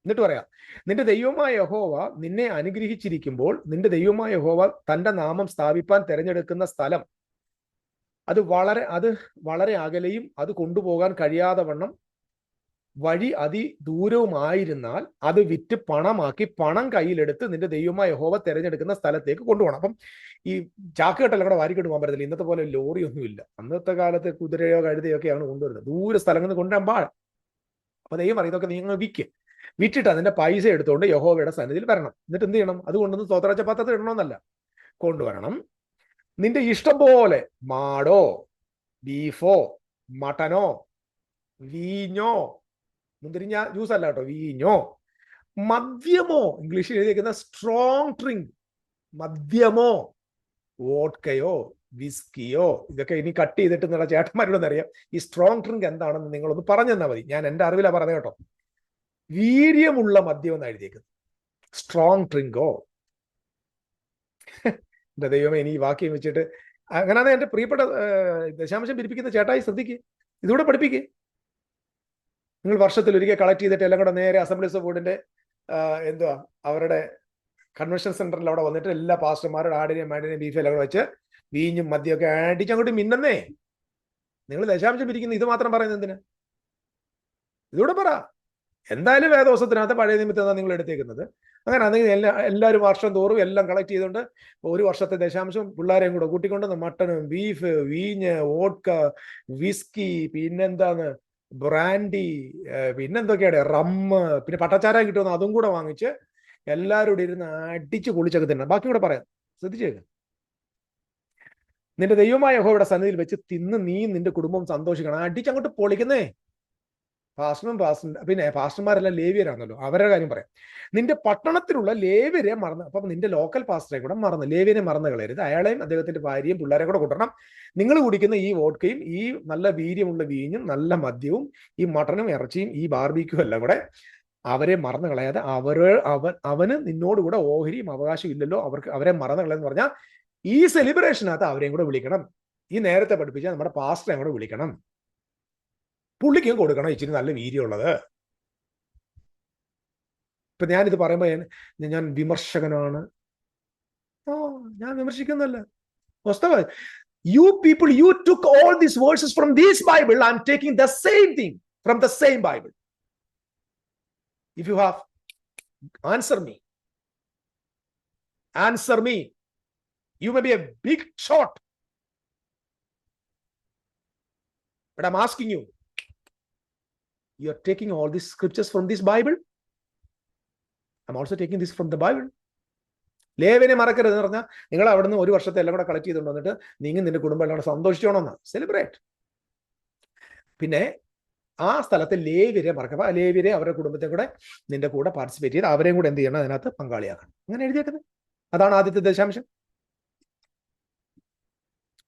എന്നിട്ട് പറയാം, നിന്റെ ദൈവമായ യഹോവ നിന്നെ അനുഗ്രഹിച്ചിരിക്കുമ്പോൾ നിന്റെ ദൈവമായ യഹോവ തന്റെ നാമം സ്ഥാപിപ്പാൻ തിരഞ്ഞെടുക്കുന്ന സ്ഥലം അത് വളരെ അകലെയും അത് കൊണ്ടുപോകാൻ കഴിയാതെ വണ്ണം വഴി അതിദൂരവുമായിരുന്നാൽ അത് വിറ്റ് പണമാക്കി പണം കയ്യിലെടുത്ത് നിന്റെ ദൈവമായ യഹോവ തിരഞ്ഞെടുക്കുന്ന സ്ഥലത്തേക്ക് കൊണ്ടുപോകണം. അപ്പം ഈ ചാക്കുകെട്ടെല്ലാം കൂടെ വാരിക്കൊണ്ട് പോകാൻ പറ്റത്തില്ല. ഇന്നത്തെ പോലെ ലോറിയൊന്നുമില്ല. അന്നത്തെ കാലത്ത് കുതിരയോ കഴുതയോ ഒക്കെയാണ് കൊണ്ടുവരുന്നത്. ദൂര സ്ഥലങ്ങളിൽ കൊണ്ടുവരാൻ പാടില്ല. അപ്പൊ ദൈവം പറയും, ഇതൊക്കെ നിങ്ങൾ വിറ്റിട്ട് അതിന്റെ പൈസ എടുത്തുകൊണ്ട് യഹോവയുടെ സന്നിധിയിൽ വരണം. എന്നിട്ട് എന്ത് ചെയ്യണം? അത് കൊണ്ടുവന്ന് സ്തോത്രച്ച പാത്രത്തിൽ ഇടണമെന്നല്ല, കൊണ്ടുവരണം. നിന്റെ ഇഷ്ടം പോലെ മാടോ ബീഫോ മട്ടനോ വീഞ്ഞോ, മുന്തിരിഞ്ഞ ജ്യൂസ് അല്ല കേട്ടോ, വീഞ്ഞോ മദ്യമോ, ഇംഗ്ലീഷിൽ എഴുതിയിരിക്കുന്ന സ്ട്രോങ് ഡ്രിങ്ക്, മദ്യമോ വോഡ്കയോ വിസ്കിയോ, ഇതൊക്കെ ഇനി കട്ട് ചെയ്തിട്ട് എന്നുള്ള ചേട്ടന്മാരോടൊന്നും അറിയാം. ഈ സ്ട്രോങ് ഡ്രിങ്ക് എന്താണെന്ന് നിങ്ങളൊന്ന് പറഞ്ഞു തന്നാൽ മതി. ഞാൻ എൻ്റെ അറിവിലാണ് പറഞ്ഞത് കേട്ടോ. വീര്യമുള്ള മദ്യം എന്ന് എഴുതിയേക്കുന്നത്. സ്ട്രോങ് ഡ്രിങ്കോ. എന്റെ ദൈവമേ, ഇനി ഈ വാക്യം വെച്ചിട്ട് അങ്ങനെയാണ് എൻ്റെ പ്രിയപ്പെട്ട ദശാംശം പിരിപ്പിക്കുന്ന ചേട്ടായി ശ്രദ്ധിക്കുക, ഇതുകൂടെ പഠിപ്പിക്കുക. നിങ്ങൾ വർഷത്തിൽ ഒരിക്കൽ കളക്ട് ചെയ്തിട്ട് എല്ലാം കൂടെ നേരെ അസംബ്ലീസ് ഓഫ് ഗോഡിന്റെ അവരുടെ കൺവെൻഷൻ സെന്ററിൽ അവിടെ വന്നിട്ട് എല്ലാ പാസ്റ്റർമാരുടെ ആടിനെയും മാടിനെയും ബീഫും എല്ലാം കൂടെ വെച്ച് വീഞ്ഞും മദ്യമൊക്കെ അടിച്ചങ്ങോട്ട് മിന്നന്നേ. നിങ്ങൾ ദശാംശം പിരിക്കുന്ന ഇത് മാത്രം പറയുന്നത് എന്തിനാ? ഇതൂടെ പറ. എന്തായാലും വേദോസത്തിനകത്ത് പഴയ നിമിത്തം നിങ്ങൾ എടുത്തേക്കുന്നത്. അങ്ങനെ ആണെങ്കിൽ എല്ലാവരും വർഷം തോറും എല്ലാം കളക്ട് ചെയ്തുകൊണ്ട് ഒരു വർഷത്തെ ദശാംശം പിള്ളേരെയും കൂടെ കൂട്ടിക്കൊണ്ട് മട്ടനും ബീഫ് വീഞ്ഞ് വോഡ്ക വിസ്കി പിന്നെന്താന്ന് ബ്രാൻഡി പിന്നെന്തൊക്കെയാണ് റമ്മ് പിന്നെ പട്ടച്ചാരം കിട്ടുമെന്ന് അതും കൂടെ വാങ്ങിച്ച് എല്ലാവരും കൂടി ഇരുന്ന് അടിച്ച് പൊളിച്ചൊക്കെ തന്നെ. ബാക്കി കൂടെ പറയാം, ശ്രദ്ധിച്ചേക്ക്. നിന്റെ ദൈവമായ യഹോവയുടെ സന്നിധിയിൽ വെച്ച് തിന്ന് നീ നിന്റെ കുടുംബം സന്തോഷിക്കണം. അടിച്ചങ്ങോട്ട് പൊളിക്കുന്നേ. പിന്നെ പാസ്റ്റർമാരെല്ലാം ലേവ്യരാണല്ലോ, അവരുടെ കാര്യം പറയാം. നിന്റെ പട്ടണത്തിലുള്ള ലേവ്യരെ മറന്ന്, അപ്പം നിന്റെ ലോക്കൽ പാസ്റ്ററെ കൂടെ മറന്ന്, ലേവ്യനെ മറന്ന് കളയരുത്. അയാളെയും അദ്ദേഹത്തിന്റെ ഭാര്യയും പിള്ളേരെ കൂടെ കൂട്ടണം. നിങ്ങൾ കുടിക്കുന്ന ഈ വോഡ്കയും ഈ നല്ല വീര്യമുള്ള വീഞ്ഞും നല്ല മദ്യവും ഈ മട്ടനും ഇറച്ചിയും ഈ ബാർബിക്യും എല്ലാം കൂടെ അവരെ മറന്നു കളയാതെ അവന് നിന്നോടുകൂടെ ഓഹരിയും അവകാശം ഇല്ലല്ലോ, അവരെ മറന്നു കളയെന്ന് പറഞ്ഞാൽ ഈ സെലിബ്രേഷനകത്ത് അവരെയും കൂടെ വിളിക്കണം. ഈ നേരത്തെ പഠിപ്പിച്ച നമ്മുടെ പാസ്റ്ററെ കൂടെ വിളിക്കണം. പുള്ളിക്കും കൊടുക്കണം ഇച്ചിരി നല്ല വീര്യമുള്ളത്. ഇപ്പൊ ഞാനിത് പറയുമ്പോ ഞാൻ വിമർശകനാണ്. ഞാൻ വിമർശിക്കുന്നല്ല. വാസ്തവ you people, you took all these verses from this Bible. I'm taking the same thing from the same Bible. If you have, answer me. You may be a big shot, but I'm asking you, you're taking all these scriptures from this Bible. I'm also taking this from the Bible. ലേവ്യനെ മറക്കരുത് എന്ന് പറഞ്ഞാൽ നിങ്ങൾ അവിടെ നിന്ന് ഒരു വർഷത്തെ എല്ലാം കൂടെ കളക്ട് ചെയ്തുകൊണ്ട് വന്നിട്ട് നിങ്ങൾ നിന്റെ കുടുംബം എല്ലാം കൂടെ സന്തോഷിച്ചോണമെന്ന് സെലിബ്രേറ്റ്. പിന്നെ ആ സ്ഥലത്തെ ലേവ്യരെ മറക്കുക. ആ ലേവ്യരെ അവരുടെ കുടുംബത്തെ കൂടെ നിന്റെ കൂടെ പാർട്ടിസിപ്പേറ്റ് ചെയ്ത് അവരെയും കൂടെ എന്ത് ചെയ്യണം, അതിനകത്ത് പങ്കാളിയാക്കണം. അങ്ങനെ എഴുതിയേക്കുന്നത്. അതാണ് ആദ്യത്തെ ദശാംശം.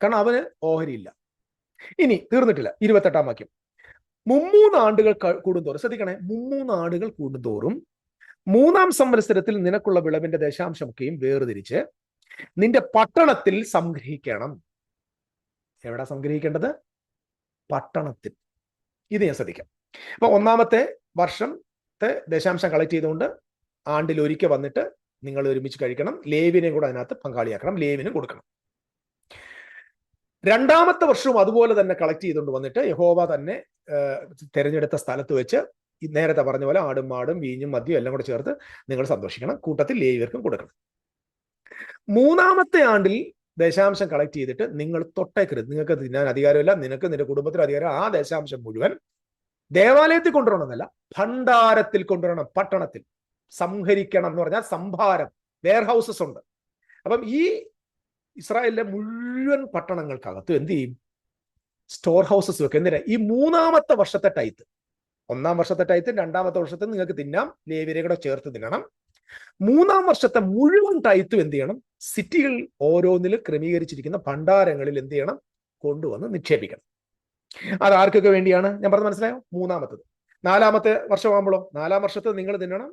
കാരണം അവന് ഓഹരിയില്ല. ഇനി തീർന്നിട്ടില്ല. 28-ാം വാക്യം. 3 ആണ്ടുകൾ കൂടുന്തോറും, ശ്രദ്ധിക്കണേ, 3 ആണ്ടുകൾ കൂടുന്തോറും 3-ാം സംവത്സരത്തിൽ നിനക്കുള്ള വിളവിന്റെ ദശാംശമൊക്കെയും വേർതിരിച്ച് നിന്റെ പട്ടണത്തിൽ സംഗ്രഹിക്കണം. എവിടെ സംഗ്രഹിക്കേണ്ടത്? പട്ടണത്തിൽ. ഇത് ഞാൻ ശ്രദ്ധിക്കാം. അപ്പൊ 1-ാമത്തെ വർഷത്തെ ദശാംശം കളക്ട് ചെയ്തുകൊണ്ട് ആണ്ടിൽ ഒരിക്കൽ വന്നിട്ട് നിങ്ങൾ ഒരുമിച്ച് കഴിക്കണം. ലേവിനെ കൂടെ അതിനകത്ത് പങ്കാളിയാക്കണം. ലേവിനും കൊടുക്കണം. 2-ാമത്തെ വർഷവും അതുപോലെ തന്നെ കളക്ട് ചെയ്തുകൊണ്ട് വന്നിട്ട് യഹോവ തന്നെ തെരഞ്ഞെടുത്ത സ്ഥലത്ത് വെച്ച് നേരത്തെ പറഞ്ഞ പോലെ ആടും മാടും വീഞ്ഞും മദ്യം എല്ലാം കൂടെ ചേർത്ത് നിങ്ങൾ സന്തോഷിക്കണം. കൂട്ടത്തിൽ ലേവ്യർക്കും കൊടുക്കണം. 3-ാമത്തെ ആണ്ടിൽ ദശാംശം കളക്ട് ചെയ്തിട്ട് നിങ്ങൾ തൊട്ടേക്കരുത്. നിങ്ങൾക്ക് തിന്നാൻ അധികാരമില്ല. നിനക്ക് നിന്റെ കുടുംബത്തിന് അധികാരം. ആ ദശാംശം മുഴുവൻ ദേവാലയത്തിൽ കൊണ്ടുവരണമെന്നല്ല, ഭണ്ഡാരത്തിൽ കൊണ്ടുവരണം. പട്ടണത്തിൽ സംഹരിക്കണം എന്ന് പറഞ്ഞാൽ സംഭാരം, വെയർ ഹൗസസ് ഉണ്ട്. അപ്പം ഈ ഇസ്രായേലിലെ മുഴുവൻ പട്ടണങ്ങൾക്കകത്ത് എന്ത് ചെയ്യും? സ്റ്റോർ ഹൗസസ് വെക്കും. എന്തിനാ? ഈ 3-ാമത്തെ വർഷത്തെ ടൈത്ത്, 1-ാം വർഷത്തെ ടൈത്ത് 2-ാമത്തെ വർഷത്തെ നിങ്ങൾക്ക് തിന്നാം. ലേവ്യരെ കൂടെ ചേർത്ത് തിന്നണം. 3-ാം വർഷത്തെ മുഴുവൻ ടൈത്തും എന്ത് ചെയ്യണം? സിറ്റികൾ ഓരോന്നിൽ ക്രമീകരിച്ചിരിക്കുന്ന ഭണ്ഡാരങ്ങളിൽ എന്ത് ചെയ്യണം? കൊണ്ടുവന്ന് നിക്ഷേപിക്കണം. അത് ആർക്കൊക്കെ വേണ്ടിയാണ്? ഞാൻ പറഞ്ഞത് മനസ്സിലായോ? 3-ാമത്തത്. 4-ാമത്തെ വർഷമാകുമ്പോഴോ 4-ാം വർഷത്തെ നിങ്ങൾ തിന്നണം.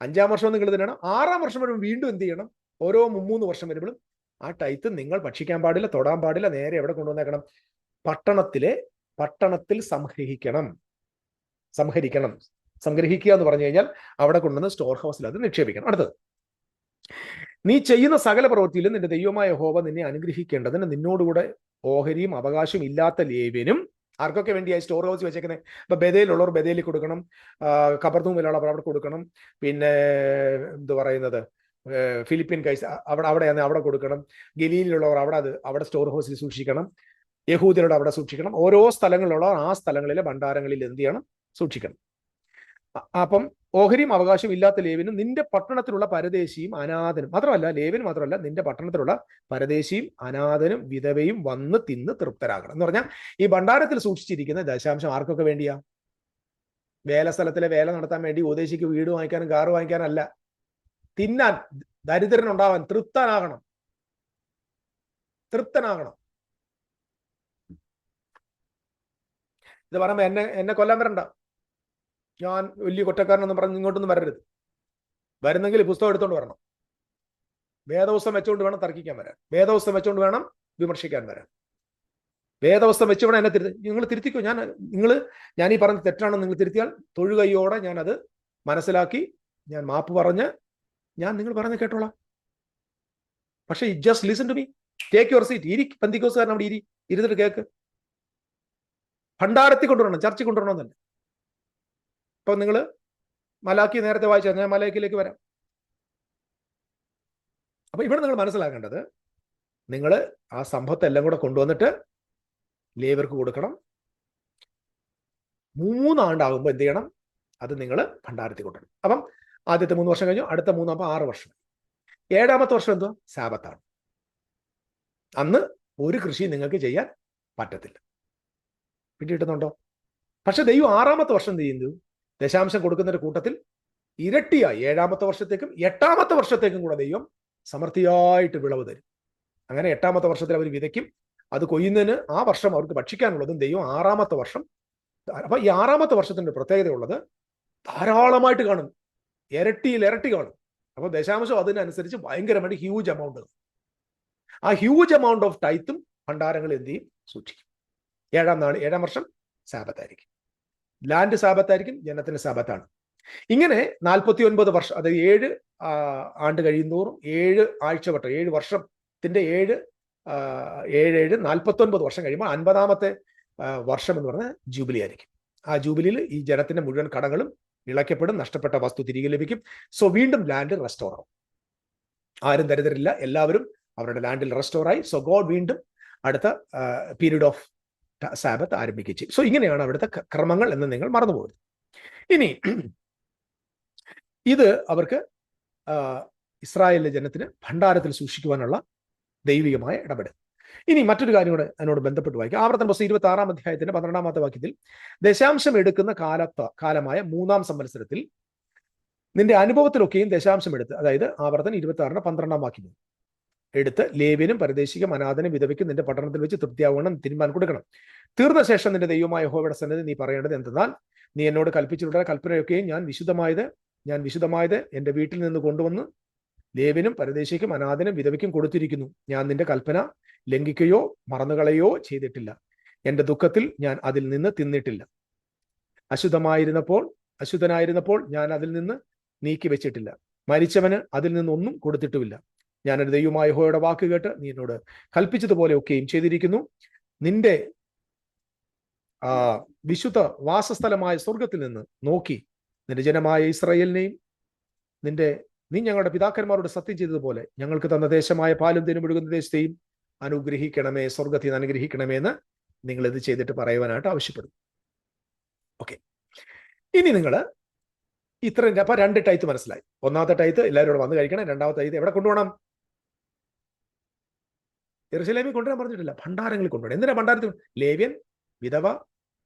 5-ാം വർഷവും നിങ്ങൾ തിന്നണം. 6-ാം വർഷം വരുമ്പോൾ വീണ്ടും എന്ത് ചെയ്യണം? ഓരോ 3 വർഷം വരുമ്പോഴും ആ ടൈത്ത് നിങ്ങൾ ഭക്ഷിക്കാൻ പാടില്ല, തൊടാൻ പാടില്ല. നേരെ എവിടെ കൊണ്ടുവന്നേക്കണം? പട്ടണത്തിൽ സംഗ്രഹിക്കണം. സംഗ്രഹിക്കുക എന്ന് പറഞ്ഞു കഴിഞ്ഞാൽ അവിടെ കൊണ്ടുവന്ന് സ്റ്റോർ ഹൗസിൽ അത് നിക്ഷേപിക്കണം. അടുത്തത്, നീ ചെയ്യുന്ന സകല പ്രവൃത്തിയിലും നിന്റെ ദൈവമായ യഹോവ നിന്നെ അനുഗ്രഹിക്കേണ്ടതിന് നിന്നോടുകൂടെ ഓഹരിയും അവകാശവും ഇല്ലാത്ത ലേവ്യനും. ആർക്കൊക്കെ വേണ്ടിയായി സ്റ്റോർ ഹൗസ് വെച്ചേക്കുന്നത്? ഇപ്പൊ ബഥേലുള്ളവർ ബഥേലിൽ കൊടുക്കണം, കബർദൂമിലുള്ളവർ അവിടെ കൊടുക്കണം, പിന്നെ എന്ത് പറയുന്നത്, ഫിലിപ്പീൻ കൈസ് അവിടെയാണ് അവിടെ കൊടുക്കണം, ഗലീലിലുള്ളവർ അവിടെ സ്റ്റോർ ഹൗസിൽ സൂക്ഷിക്കണം, യഹൂദരുടെ അവിടെ സൂക്ഷിക്കണം. ഓരോ സ്ഥലങ്ങളിലുള്ളവർ ആ സ്ഥലങ്ങളിലെ ഭണ്ഡാരങ്ങളിൽ എന്ത് ചെയ്യണം? സൂക്ഷിക്കണം. അപ്പം ഓഹരിയും അവകാശവും ഇല്ലാത്ത ലേവ്യനും നിന്റെ പട്ടണത്തിലുള്ള പരദേശിയും അനാഥനും, ലേവ്യൻ മാത്രമല്ല, നിന്റെ പട്ടണത്തിലുള്ള പരദേശിയും അനാഥനും വിധവയും വന്ന് തിന്ന് തൃപ്തരാകണം. എന്ന് പറഞ്ഞാൽ ഈ ഭണ്ഡാരത്തിൽ സൂക്ഷിച്ചിരിക്കുന്ന ദശാംശം ആർക്കൊക്കെ വേണ്ടിയാ? സ്ഥലത്തിലെ വേല നടത്താൻ വേണ്ടി, ഉപദേശിക്ക് വീട് വാങ്ങിക്കാനും കാറ് വാങ്ങിക്കാനല്ല, തിന്നാൻ, ദരിദ്രനുണ്ടാവാൻ, തൃപ്തനാകണം. ഇത് പറയുമ്പോ എന്നെ കൊല്ലാൻ വരണ്ട, ഞാൻ വലിയ കുറ്റക്കാരനൊന്നും പറഞ്ഞ് ഇങ്ങോട്ടൊന്നും വരരുത്. വരുന്നെങ്കിൽ പുസ്തകം എടുത്തോണ്ട് വരണം. വേദപുസ്തകം വെച്ചുകൊണ്ട് വേണം തർക്കിക്കാൻ വരാൻ, വേദപുസ്തകം വെച്ചുകൊണ്ട് വേണം വിമർശിക്കാൻ വരാൻ, വേദപുസ്തകം വെച്ച് വേണം എന്നെ നിങ്ങൾ തിരുത്തിക്കോ. ഞാൻ ഈ പറഞ്ഞ തെറ്റാണെന്ന് നിങ്ങൾ തിരുത്തിയാൽ തൊഴുകൈയോടെ ഞാൻ അത് മനസ്സിലാക്കി, ഞാൻ മാപ്പ് പറഞ്ഞ് നിങ്ങൾ പറഞ്ഞ് കേട്ടോളാം. പക്ഷെ just listen to me, take your seat. ഇരി, പെന്തിക്കോസുകാരൻ അവിടെ ഇരുന്നിട്ട് കേക്ക്. ഭണ്ഡാരത്തിൽ കൊണ്ടുവരണം, ചർച്ച കൊണ്ടുവരണമെന്നല്ല. ഇപ്പൊ നിങ്ങൾ മലാക്കി നേരത്തെ വായിച്ചാൽ, ഞാൻ മലാക്കിയിലേക്ക് വരാം. അപ്പൊ ഇവിടെ നിങ്ങൾ മനസ്സിലാക്കേണ്ടത്, നിങ്ങൾ ആ സംഭവത്തെ എല്ലാം കൂടെ കൊണ്ടുവന്നിട്ട് ലേവർക്ക് കൊടുക്കണം. 3 ആണ്ടാകുമ്പോൾ എന്ത് ചെയ്യണം? അത് നിങ്ങൾ ഭണ്ഡാരത്തിൽ കൊണ്ടുവരണം. അപ്പം ആദ്യത്തെ 3 വർഷം കഴിഞ്ഞു, അടുത്ത 3 ആകുമ്പോൾ 6 വർഷം. 7ാമത്തെ വർഷം എന്തോ? സാബത്താണ്. അന്ന് ഒരു കൃഷി നിങ്ങൾക്ക് ചെയ്യാൻ പറ്റത്തില്ല. പിടികിട്ടുന്നുണ്ടോ? പക്ഷെ ദൈവം 6ാമത്തെ വർഷം എന്ത് ചെയ്യുന്നു? ദശാംശം കൊടുക്കുന്നൊരു കൂട്ടത്തിൽ ഇരട്ടിയായി 7ാമത്തെ വർഷത്തേക്കും 8ാമത്തെ വർഷത്തേക്കും കൂടെ ദൈവം സമൃദ്ധിയായിട്ട് വിളവ് തരും. അങ്ങനെ 8ാമത്തെ വർഷത്തിൽ അവർ വിതയ്ക്കും. അത് കൊയ്യുന്നതിന് ആ വർഷം അവർക്ക് ഭക്ഷിക്കാനുള്ളതും ദൈവം 6ാമത്തെ വർഷം. അപ്പൊ ഈ 6ാമത്തെ വർഷത്തിന്റെ പ്രത്യേകത ഉള്ളത് ധാരാളമായിട്ട് കാണും, ഇരട്ടി കാണും. അപ്പൊ ദശാംശം അതിനനുസരിച്ച് ഭയങ്കരമായിട്ട് ഹ്യൂജ് എമൗണ്ട്. ആ ഹ്യൂജ് എമൗണ്ട് ഓഫ് ടൈത്തും ഭണ്ഡാരങ്ങൾ എന്ത് ചെയ്യും? സൂക്ഷിക്കും. 7ാം വർഷം സാബത്തായിരിക്കും, ലാൻഡ് സാബത്തായിരിക്കും, ജനത്തിന് സാബത്താണ്. ഇങ്ങനെ 49 വർഷം, അതായത് 7 ആണ്ട് കഴിയുന്തോറും 7 ആഴ്ചവട്ടം, 7 വർഷത്തിന്റെ 7 49 വർഷം കഴിയുമ്പോൾ 50ാമത്തെ വർഷം എന്ന് പറഞ്ഞാൽ ജൂബിലി ആയിരിക്കും. ആ ജൂബിലിയിൽ ഈ ജനത്തിന്റെ മുഴുവൻ കടങ്ങളും ഇളക്കപ്പെടും, നഷ്ടപ്പെട്ട വസ്തു തിരികെ ലഭിക്കും. സോ വീണ്ടും ലാൻഡ് റെസ്റ്റോർ ആവും. ആരും ദരിദ്രരില്ല, എല്ലാവരും അവരുടെ ലാൻഡിൽ റെസ്റ്റോർ ആയി. സോ ഗോഡ് വീണ്ടും അടുത്ത പീരീഡ് ഓഫ് സാബത്ത് ആരംഭിക്കുകയും ചെയ്യും. സോ ഇങ്ങനെയാണ് അവിടുത്തെ ക്രമങ്ങൾ എന്ന് നിങ്ങൾ മറന്നുപോകരുത്. ഇനി ഇത് അവർക്ക് ഇസ്രായേലിലെ ജനത്തിന് ഭണ്ഡാരത്തിൽ സൂക്ഷിക്കുവാനുള്ള ദൈവികമായ ഇടപെടൽ. ഇനി മറ്റൊരു കാര്യം കൂടെ അതിനോട് ബന്ധപ്പെട്ട് വായിക്കാം. ആവർത്തന പുസ്തകം 26-ാം അധ്യായത്തിന്റെ 12ാമത്തെ വാക്യത്തിൽ, ദശാംശം എടുക്കുന്ന കാലമായ 3-ാം സംവത്സരത്തിൽ നിന്റെ അനുഭവത്തിലൊക്കെയും ദശാംശം എടുത്ത്, അതായത് ആവർത്തനം 26-ന്റെ 12-ാം വാക്യം എടുത്ത് ലേവ്യനും പരദേശിക്കും അനാഥനും വിധവയ്ക്കും നിന്റെ പട്ടണത്തിൽ വെച്ച് തൃപ്തിയാവണം തീരുമാനം കൊടുക്കണം. തീർന്ന ശേഷം നിന്റെ ദൈവമായ യഹോവയുടെ സന്നിധി നീ പറയേണ്ടത് എന്തെന്നാൽ, നീ എന്നോട് കൽപ്പിച്ചിട്ടുള്ള കൽപ്പനയൊക്കെയും ഞാൻ വിശുദ്ധമായത് എന്റെ വീട്ടിൽ നിന്ന് കൊണ്ടുവന്ന് ലേവ്യനും പരദേശിക്കും അനാഥനും വിധവയ്ക്കും കൊടുത്തിരിക്കുന്നു. ഞാൻ നിന്റെ കൽപ്പന ലംഘിക്കുകയോ മറന്നുകളയോ ചെയ്തിട്ടില്ല. എന്റെ ദുഃഖത്തിൽ ഞാൻ അതിൽ നിന്ന് തിന്നിട്ടില്ല. അശുദ്ധനായിരുന്നപ്പോൾ ഞാൻ അതിൽ നിന്ന് നീക്കി വെച്ചിട്ടില്ല. മരിച്ചവന് അതിൽ നിന്നൊന്നും കൊടുത്തിട്ടുമില്ല. ഞാൻ ഒരു ദൈവമായ യഹോവയുടെ വാക്ക് കേട്ട് നീ എന്നോട് കൽപ്പിച്ചതുപോലെ ഒക്കെയും ചെയ്തിരിക്കുന്നു. നിന്റെ വിശുദ്ധ വാസസ്ഥലമായ സ്വർഗത്തിൽ നിന്ന് നോക്കി നിന്റെ ജനമായ ഇസ്രായേലിനെയും നീ ഞങ്ങളുടെ പിതാക്കന്മാരോട് സത്യം ചെയ്തതുപോലെ ഞങ്ങൾക്ക് തന്ന ദേശമായ പാലും തേനും ഒഴുകുന്ന ദേശത്തെയും അനുഗ്രഹിക്കണമേ, സ്വർഗത്തിൽ നിന്ന് അനുഗ്രഹിക്കണമേ എന്ന് നിങ്ങൾ ഇത് ചെയ്തിട്ട് പറയുവാനായിട്ട് ആവശ്യപ്പെടും. ഓക്കെ, ഇനി നിങ്ങൾ ഇത്രയും, അപ്പൊ 2 ടൈത്ത് മനസ്സിലായി. 1ാമത്തെ ടൈത്ത് എല്ലാവരും വന്ന് കഴിക്കണം. 2ാമത്തെ ടൈത്ത് എവിടെ കൊണ്ടുപോകണം? യെരൂശലേമിൽ കൊണ്ടുവരാൻ പറഞ്ഞിട്ടില്ല, ഭണ്ഡാരങ്ങളിൽ കൊണ്ടുപോകണം. എന്തിനാ ഭണ്ഡാരത്തിൽ? ലേവ്യൻ, വിധവ,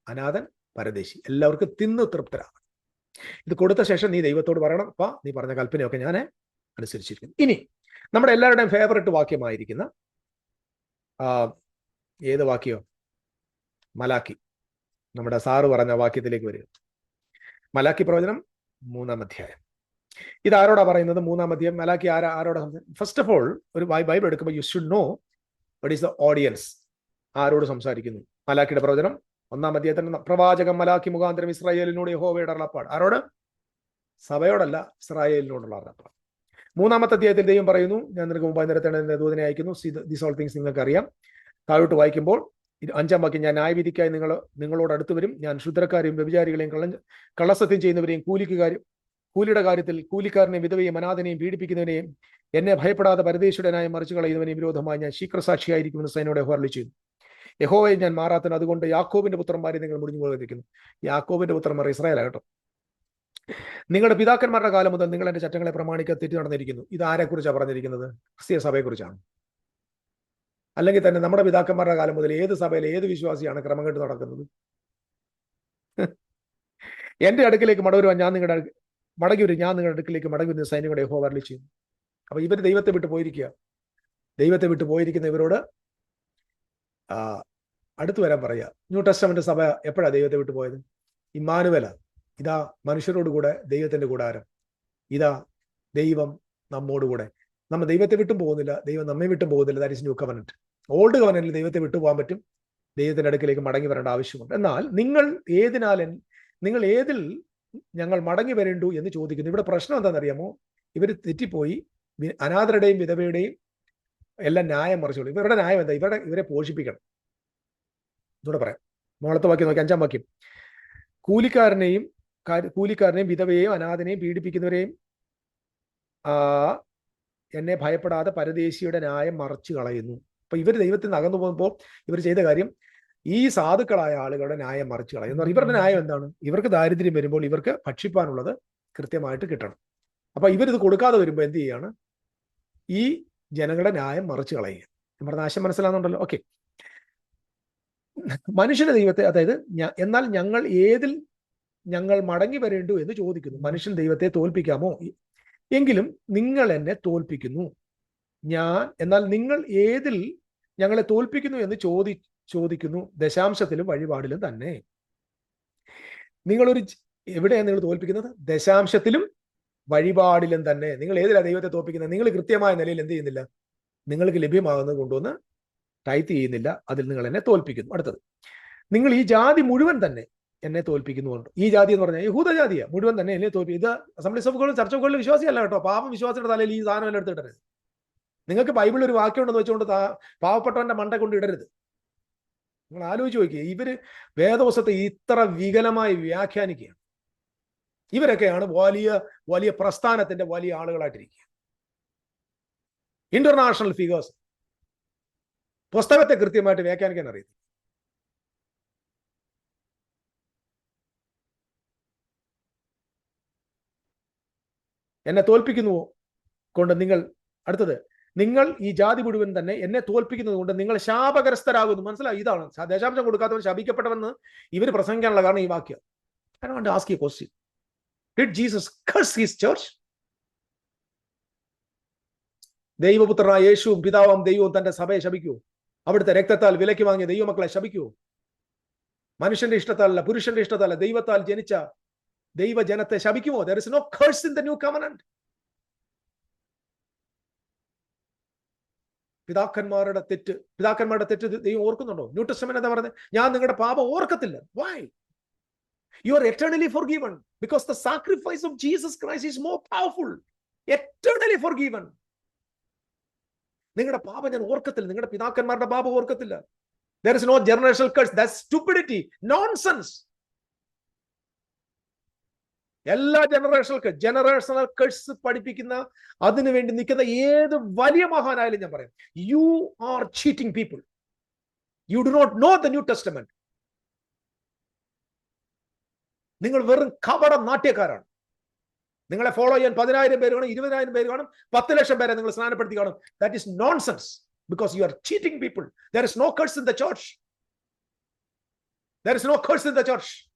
അനാഥൻ, പരദേശി എല്ലാവർക്കും തിന്ന് തൃപ്തരാകണം. ഇത് കൊടുത്ത ശേഷം നീ ദൈവത്തോട് പറയണം, അപ്പാ നീ പറഞ്ഞ കൽപ്പനയൊക്കെ ഞാൻ അനുസരിച്ചിരിക്കുന്നു. ഇനി നമ്മുടെ എല്ലാവരുടെയും ഫേവററ്റ് വാക്യമായിരിക്കുന്ന ഏത് വാക്യോ? മലാക്കി. നമ്മുടെ സാറ് പറഞ്ഞ വാക്യത്തിലേക്ക് വരിക. മലാക്കി പ്രവചനം 3-ാം അധ്യായം ഇത് ആരോടാ പറയുന്നത്? 3-ാം അധ്യായം മലാക്കി ആരോടാ? ഫസ്റ്റ് ഓഫ് ഓൾ ഒരു ബൈബിൾ എടുക്കുമ്പോൾ you should know what is the audience. ആരോട് സംസാരിക്കുന്നു? മലാക്കിയുടെ പ്രവചനം 1-ാം അധ്യായത്തിൽ പ്രവാചകൻ മലാക്കി മുഖാന്തരം ഇസ്രായേലിനോട് യഹോവയുടെ അരുളപ്പാട്. ആരോട്? സഭയോടല്ല, ഇസ്രായേലിനോടുള്ള അരുളപ്പാട്. 3-ാമത്തെ അധ്യായത്തിൽ ദൈവം പറയുന്നു, ഞാൻ നിനക്ക് മുമ്പായി നിരത്തേണ്ട ദൂതനെ അയക്കുന്നു. ദീസ് ഓൾ തിങ്സ് നിങ്ങൾക്ക് അറിയാം. താഴോട്ട് വായിക്കുമ്പോൾ 5-ാം വാക്യം, ഞാൻ ന്യായവിധിക്കായി നിങ്ങളോട് അടുത്ത് വരും. ഞാൻ ശുദ്രക്കാരെയും വ്യഭിചാരികളെയും കള്ളസത്യം ചെയ്യുന്നവരെയും കൂലിയുടെ കാര്യത്തിൽ കൂലിക്കാരനെയും വിധവയെയും അനാഥനെയും പീഡിപ്പിക്കുന്നവനെയും എന്നെ ഭയപ്പെടാതെ പരദേശിയുടെ ന്യായം മറിച്ചു കളയുന്നവനെയും വിരോധമായി ഞാൻ ശീഘ്രസാക്ഷിയായിരിക്കുമെന്ന് സൈന്യയുടെ യഹോവ അരുളിച്ചെയ്യുന്നു. യഹോവയെ ഞാൻ മാറാത്തതിന്, അതുകൊണ്ട് യാക്കോബിന്റെ പുത്രന്മാരെ നിങ്ങൾ മുടിഞ്ഞു പോയിരിക്കുന്നു. യാക്കോബിന്റെ പുത്രന്മാർ ഇസ്രായേലാകട്ടോ. നിങ്ങളുടെ പിതാക്കന്മാരുടെ കാലം മുതൽ നിങ്ങൾ എന്റെ ചട്ടങ്ങളെ പ്രമാണിക്കാൻ തെറ്റി നടന്നിരിക്കുന്നു. ഇത് ആരെക്കുറിച്ചാണ് പറഞ്ഞിരിക്കുന്നത്? ക്രിസ്തീയ സഭയെക്കുറിച്ചാണ്. അല്ലെങ്കിൽ തന്നെ നമ്മുടെ പിതാക്കന്മാരുടെ കാലം മുതൽ ഏത് സഭയിൽ ഏത് വിശ്വാസിയാണ് ക്രമം കെട്ട് നടക്കുന്നത്? എന്റെ അടുക്കിലേക്ക് മടങ്ങി വരും, ഞാൻ നിങ്ങളുടെ അടുക്കിലേക്ക് മടങ്ങി വരുന്ന സൈന്യങ്ങളുടെ യഹോവ അരുളിച്ചെയ്യുന്നു. അപ്പൊ ഇവർ ദൈവത്തെ വിട്ട് പോയിരിക്കുക. ദൈവത്തെ വിട്ട് പോയിരിക്കുന്ന ഇവരോട് അടുത്തു വരാൻ പറയുക. ന്യൂ ടെസ്റ്റമെന്റ് സഭ എപ്പോഴാണ് ദൈവത്തെ വിട്ടു പോയത്? ഇമ്മാനുവേല. ഇതാ മനുഷ്യരോട് കൂടെ ദൈവത്തിന്റെ കൂടാരം. ഇതാ ദൈവം നമ്മോടുകൂടെ. നമ്മൾ ദൈവത്തെ വിട്ടും പോകുന്നില്ല, ദൈവം നമ്മെ വിട്ടും പോകുന്നില്ല. That is new covenant. Old കവനന്റിൽ ദൈവത്തെ വിട്ടു പോകാൻ പറ്റും, ദൈവത്തിന്റെ അടുക്കിലേക്ക് മടങ്ങി വരേണ്ട ആവശ്യമുണ്ട്. എന്നാൽ നിങ്ങൾ ഏതിൽ ഞങ്ങൾ മടങ്ങി വരേണ്ടു എന്ന് ചോദിക്കുന്നു. ഇവിടെ പ്രശ്നം എന്താണെന്നറിയാമോ? ഇവർ തെറ്റിപ്പോയി. അനാഥരുടെയും വിധവയുടെയും എല്ലാം ന്യായം മറിച്ചോളൂ. ഇവരുടെ ന്യായം എന്താ? ഇവരെ പോഷിപ്പിക്കണം. ഇതോടെ പറയാം. മോളത്തെ വാക്യം നോക്കി, 5-ാം വാക്യം, കൂലിക്കാരനെയും വിധവയെയും അനാഥനെയും പീഡിപ്പിക്കുന്നവരെയും എന്നെ ഭയപ്പെടാതെ പരദേശിയുടെ ന്യായം മറച്ചു കളയുന്നു. അപ്പൊ ഇവർ ദൈവത്തിൽ നിന്ന് അകന്നു പോകുമ്പോൾ ഇവർ ചെയ്ത കാര്യം, ഈ സാധുക്കളായ ആളുകളുടെ ന്യായം മറിച്ചു കളയുന്നു. ഇവരുടെ ന്യായം എന്താണ്? ഇവർക്ക് ദാരിദ്ര്യം വരുമ്പോൾ ഇവർക്ക് ഭക്ഷിപ്പാനുള്ളത് കൃത്യമായിട്ട് കിട്ടണം. അപ്പൊ ഇവരിത് കൊടുക്കാതെ വരുമ്പോൾ എന്ത് ചെയ്യാണ്? ഈ ജനങ്ങളുടെ ന്യായം മറിച്ചു കളയുക. നമ്മുടെ നാശം മനസ്സിലാകുന്നുണ്ടല്ലോ. ഓക്കെ, മനുഷ്യന്റെ ദൈവത്തെ, അതായത് എന്നാൽ ഞങ്ങൾ മടങ്ങി വരേണ്ടു എന്ന് ചോദിക്കുന്നു. മനുഷ്യൻ ദൈവത്തെ തോൽപ്പിക്കാമോ? എങ്കിലും നിങ്ങൾ എന്നെ തോൽപ്പിക്കുന്നു. എന്നാൽ നിങ്ങൾ ഏതിൽ ഞങ്ങളെ തോൽപ്പിക്കുന്നു എന്ന് ചോദിക്കുന്നു. ദശാംശത്തിലും വഴിപാടിലും തന്നെ. എവിടെയാണ് നിങ്ങൾ തോൽപ്പിക്കുന്നത്? ദശാംശത്തിലും വഴിപാടിലും തന്നെ. നിങ്ങൾ ഏതിലാണ് ദൈവത്തെ തോൽപ്പിക്കുന്നത്? നിങ്ങൾ കൃത്യമായ നിലയിൽ എന്ത് ചെയ്യുന്നില്ല? നിങ്ങൾക്ക് ലഭ്യമാകുന്നത് കൊണ്ടുവന്ന് ടൈറ്റ് ചെയ്യുന്നില്ല. അതിൽ നിങ്ങൾ എന്നെ തോൽപ്പിക്കുന്നു. അടുത്തത്, നിങ്ങൾ ഈ ജാതി മുഴുവൻ തന്നെ എന്നെ തോൽപ്പിക്കുന്നുണ്ട്. ഈ ജാതി എന്ന് പറഞ്ഞാൽ യഹൂദ ജാതിയ മുഴുവൻ തന്നെ എന്നെ തോൽപ്പിക്കും. ഇത് assemblies of God, church of ഗോഡിലെ വിശ്വാസിയല്ല കേട്ടോ. പാപം വിശ്വാസിയുടെ തലയിൽ ഈ സാധനം എല്ലാം എടുത്തിടരുത്. നിങ്ങൾക്ക് ബൈബിളിൽ ഒരു വാക്യം ഉണ്ടെന്ന് വെച്ചുകൊണ്ട് പാവപ്പെട്ടവന്റെ മണ്ട കൊണ്ട് ഇടരുത്. നിങ്ങൾ ആലോചിച്ച് നോക്കിയേ, ഇവര് വേദവസത്തെ ഇത്ര വികലമായി വ്യാഖ്യാനിക്കുകയാണ്. ഇവരൊക്കെയാണ് വലിയ വലിയ പ്രസ്ഥാനത്തിന്റെ വലിയ ആളുകളായിട്ടിരിക്കുക. International figures. പുസ്തകത്തെ കൃത്യമായിട്ട് വ്യാഖ്യാനിക്കാൻ അറിയുന്നു. എന്നെ തോൽപ്പിക്കുന്നുവോ കൊണ്ട് നിങ്ങൾ ഈ ജാതി മുഴുവൻ തന്നെ എന്നെ തോൽപ്പിക്കുന്നത് കൊണ്ട് നിങ്ങൾ ശാപഗ്രസ്തരാകുന്നു. മനസ്സിലായി? ഇതാണ് ദശാംശം കൊടുക്കാത്തവൻ ശപിക്കപ്പെട്ടവെന്ന് ഇവർ പ്രസംഗിക്കാനുള്ള കാരണം ഈ വാക്യം. I want to ask you a question. Did Jesus curse his church? ദൈവപുത്രനായ യേശുവും പിതാവാം ദൈവവും തന്റെ സഭയെ ശപിക്കുവോ? അവിടുത്തെ രക്തത്താൽ വിലയ്ക്ക് വാങ്ങിയ ദൈവമക്കളെ ശപിക്കുവോ? മനുഷ്യന്റെ ഇഷ്ടത്താലല്ല, പുരുഷന്റെ ഇഷ്ടത്താലല്ല, ദൈവത്താൽ ജനിച്ച ദൈവജനത്തെ ശപിക്കുമോ? There is no curse in the new covenant. പിതാക്കന്മാരുടെ തെറ്റ് ദൈവം ഓർക്കുന്നുണ്ടോ? ന്യൂ ടെസ്റ്റമെന്റ് എന്താ പറയുന്നത്? ഞാൻ നിങ്ങളുടെ പാപം ഓർക്കത്തില്ല. Why? You are eternally forgiven because the sacrifice of Jesus Christ is more powerful. Eternally forgiven. നിങ്ങളുടെ പാപം ഞാൻ ഓർക്കത്തില്ല. നിങ്ങളുടെ പിതാക്കന്മാരുടെ പാപം ഓർക്കത്തില്ല. There is no generational curse. That's stupidity. Nonsense. എല്ലാ ജനറേഷണൽ കഴ്സ് പഠിപ്പിക്കുന്ന, അതിനു വേണ്ടി നിൽക്കുന്ന ഏത് വലിയ മഹാനായാലും ഞാൻ പറയാം, you are cheating people. You do not know the new testament. നിങ്ങൾ വെറും കപട നാട്യക്കാരാണ്. നിങ്ങളെ ഫോളോ ചെയ്യാൻ 10,000 പേര് കാണും, 20,000 പേര് കാണും, 10 ലക്ഷം പേരെ നിങ്ങൾ സ്നാനപ്പെടുത്തി കാണും. That is nonsense because you are cheating people. There is no curse in the church. There is no curse in the church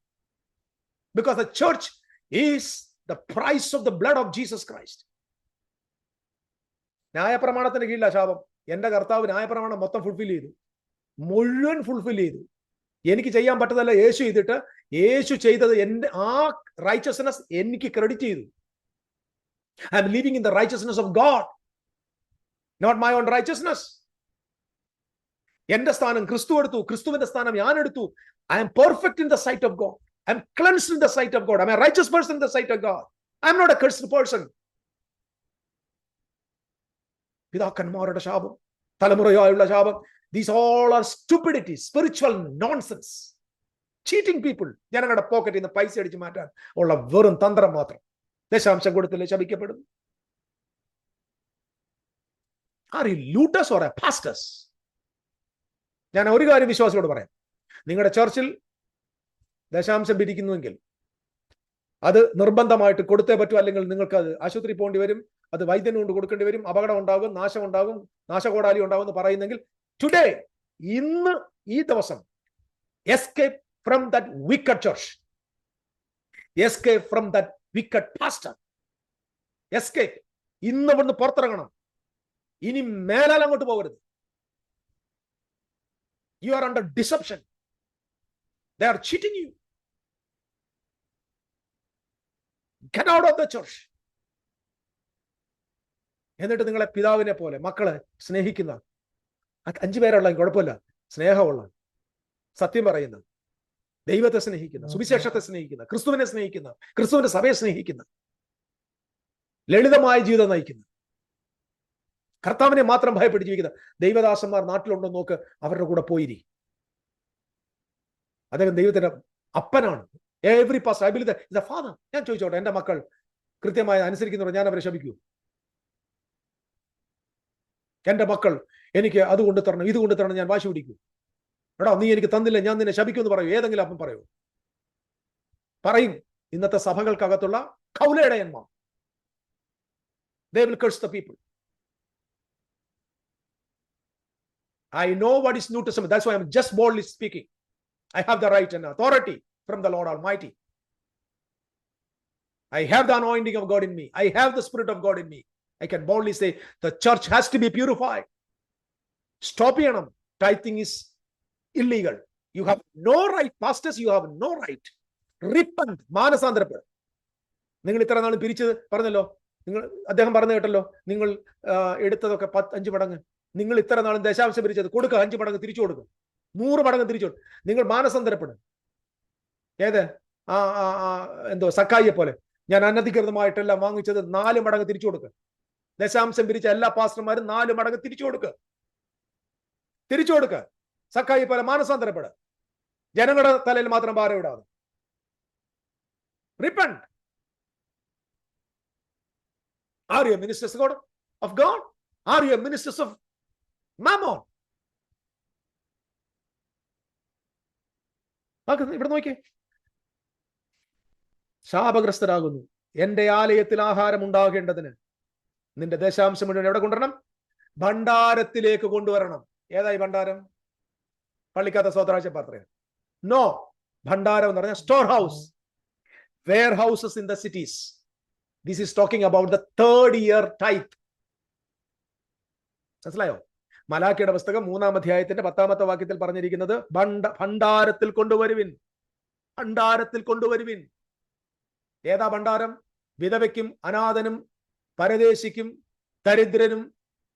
because the church is the price of the blood of Jesus Christ. ന്യായപ്രമാണത്തിന് കീഴില ശാപം. എന്റെ കർത്താവ് ന്യായപ്രമാണം മൊത്തം മുഴുവൻ fulfil ചെയ്തു. എനിക്ക് ചെയ്യാൻ പറ്റതല്ല യേശു ചെയ്തിട്ട്, യേശു ചെയ്തത് എന്റെ ആ റൈച്ചസ്നെസ് എനിക്ക് ക്രെഡിറ്റ് ചെയ്തു. I am living in the righteousness of God, not my own righteousness. എന്റെ സ്ഥാനം ക്രിസ്തു എടുത്തു, ക്രിസ്തുവിന്റെ സ്ഥാനം ഞാൻ എടുത്തു. I am perfect in the sight of God. I am cleansed in the sight of God. I am a righteous person in the sight of God. I am not a cursed person. പിതാക്കന്മാരുടെ ശാപം, തലമുറയായുള്ള ശാപം, these all are stupidity, spiritual nonsense, cheating people. ജനങ്ങളുടെ പോക്കറ്റിൽ നിന്ന് പൈസ അടിച്ചു മാറ്റാൻ ഉള്ള വെറും തന്ത്രം മാത്രം. ദശാംശം കൊടുത്തില്ലേ ശപിക്കപ്പെടുന്നു. Are you looters or a pastors? ഞാൻ ഒരു കാര്യം വിശ്വാസിയോട് പറയാം, നിങ്ങളുടെ ചർച്ചിൽ ദശാംശം പിരിക്കുന്നുവെങ്കിൽ അത് നിർബന്ധമായിട്ട് കൊടുത്തേ പറ്റൂ, അല്ലെങ്കിൽ നിങ്ങൾക്ക് അത് ആശുപത്രി പോകേണ്ടി വരും, അത് വൈദ്യന് കൊണ്ട് കൊടുക്കേണ്ടി വരും, അപകടം ഉണ്ടാകും, നാശം ഉണ്ടാകും, നാശകോടാലി ഉണ്ടാകും എന്ന് പറയുന്നെങ്കിൽ ടുഡേ, ഇന്ന് ഈ ദിവസം escape from that wicked church, escape from that wicked pastor, escape. ഇന്ന് ഇവിടുന്ന് പുറത്തിറങ്ങണം. ഇനി മേലാൽ അങ്ങോട്ട് പോകരുത്. You are under deception. They are cheating you. Get out of the church. എന്നിട്ട് നിങ്ങളെ പിതാവിനെ പോലെ മക്കളെ സ്നേഹിക്കുന്ന 5 പേരുള്ള കുഴപ്പമില്ല, സ്നേഹമുള്ള, സത്യം പറയുന്ന, ദൈവത്തെ സ്നേഹിക്കുന്ന, സുവിശേഷത്തെ സ്നേഹിക്കുന്ന, ക്രിസ്തുവിനെ സ്നേഹിക്കുന്ന, ക്രിസ്തുവിന്റെ സഭയെ സ്നേഹിക്കുന്ന, ലളിതമായ ജീവിതം നയിക്കുന്ന, കർത്താവിനെ മാത്രം ഭയപ്പെട്ട് ജീവിക്കുന്ന ദൈവദാസന്മാർ നാട്ടിലുണ്ടോ നോക്ക്, അവരുടെ കൂടെ പോയിരി. അദ്ദേഹം ദൈവത്തിന്റെ അപ്പനാണ്. Every pastor I believe the father. ഞാൻ ചോദിച്ചോട്ടെ, എന്റെ മക്കൾ കൃത്യമായി അനുസരിക്കുന്നവർ ഞാൻ അവരെ ശപിക്കൂ? എന്റെ മക്കൾ എനിക്ക് അത് കൊണ്ട് തരണം, ഇത് കൊണ്ട് തരണം, ഞാൻ വാശി പിടിക്കൂ? എടാ, നീ എനിക്ക് തന്നില്ല, ഞാൻ നിന്നെ ശപിക്കുമെന്ന് പറയൂ? ഏതെങ്കിലും അപ്പം പറയൂ? പറയും. ഇന്നത്തെ സഭകൾക്കകത്തുള്ള കൗലയിടയന്മാർ, they will curse the people. I know what is New Testament. That's why I'm just boldly speaking. I have the right and authority from the Lord Almighty. I have the anointing of God in me. I have the Spirit of God in me. I can boldly say the church has to be purified. Stop ചെയ്യണം. Tithing is illegal. You have no right. Pastors, you have no right. Repent. മാനസാന്തരപ്പെടും. നിങ്ങൾ ഇത്ര നാളും പിരിച്ചത് പറഞ്ഞല്ലോ, നിങ്ങൾ അദ്ദേഹം പറഞ്ഞു കേട്ടല്ലോ, നിങ്ങൾ എടുത്തതൊക്കെ 5 മടങ്ങ്. നിങ്ങൾ ഇത്ര നാളും ദശാംശം പിരിച്ചത് കൊടുക്കുക, 5 മടങ്ങ് തിരിച്ചു കൊടുക്കുക, 100 മടങ്ങ് തിരിച്ചു കൊടുക്കും. നിങ്ങൾ മാനസാന്തരപ്പെടും. ഏത് എന്തോ സക്കായിയെ പോലെ ഞാൻ അനധികൃതമായിട്ടെല്ലാം വാങ്ങിച്ചത് 4 മടങ്ങ് തിരിച്ചു കൊടുക്കുക. ദശാംശം പിരിച്ച എല്ലാ പാസ്റ്റർമാരും 4 മടങ്ങ് തിരിച്ചു കൊടുക്കുക. തിരിച്ചു കൊടുക്കുക. സക്കായി പോലെ മാനസാന്തരപ്പെടുക. ജനങ്ങളുടെ തലയിൽ മാത്രം ഭാരം ഇടാതെ. Repent. Are you ministers of God? Are you ministers of Mammon? ഇവിടെ നോക്കിയേ, ശാപഗ്രസ്തരാകുന്നു. എന്റെ ആലയത്തിൽ ആഹാരം ഉണ്ടാകേണ്ടതിന് നിന്റെ ദശാംശം മുഴുവൻ എവിടെ കൊണ്ടുവരണം? ഭണ്ഡാരത്തിലേക്ക് കൊണ്ടുവരണം. ഏതായി ഭണ്ഡാരം? പള്ളിക്കകത്തെ സ്വതരാഴ്ച പാത്രം? നോ. ഭണ്ഡാരം എന്ന് പറഞ്ഞാൽ store house, warehouses in the cities. This is talking about the 3rd year tithe. മനസ്സിലായോ? മലാക്കിയുടെ പുസ്തകം 3-ാം അധ്യായത്തിന്റെ 10-ാമത്തെ വാക്യത്തിൽ പറഞ്ഞിരിക്കുന്നത് ഭണ്ഡാരത്തിൽ കൊണ്ടുവരുവിൻ, ഭണ്ഡാരത്തിൽ കൊണ്ടുവരുവിൻ. ഏതാ ഭണ്ഡാരം? വിധവയ്ക്കും അനാഥനും പരദേശിക്കും ദരിദ്രനും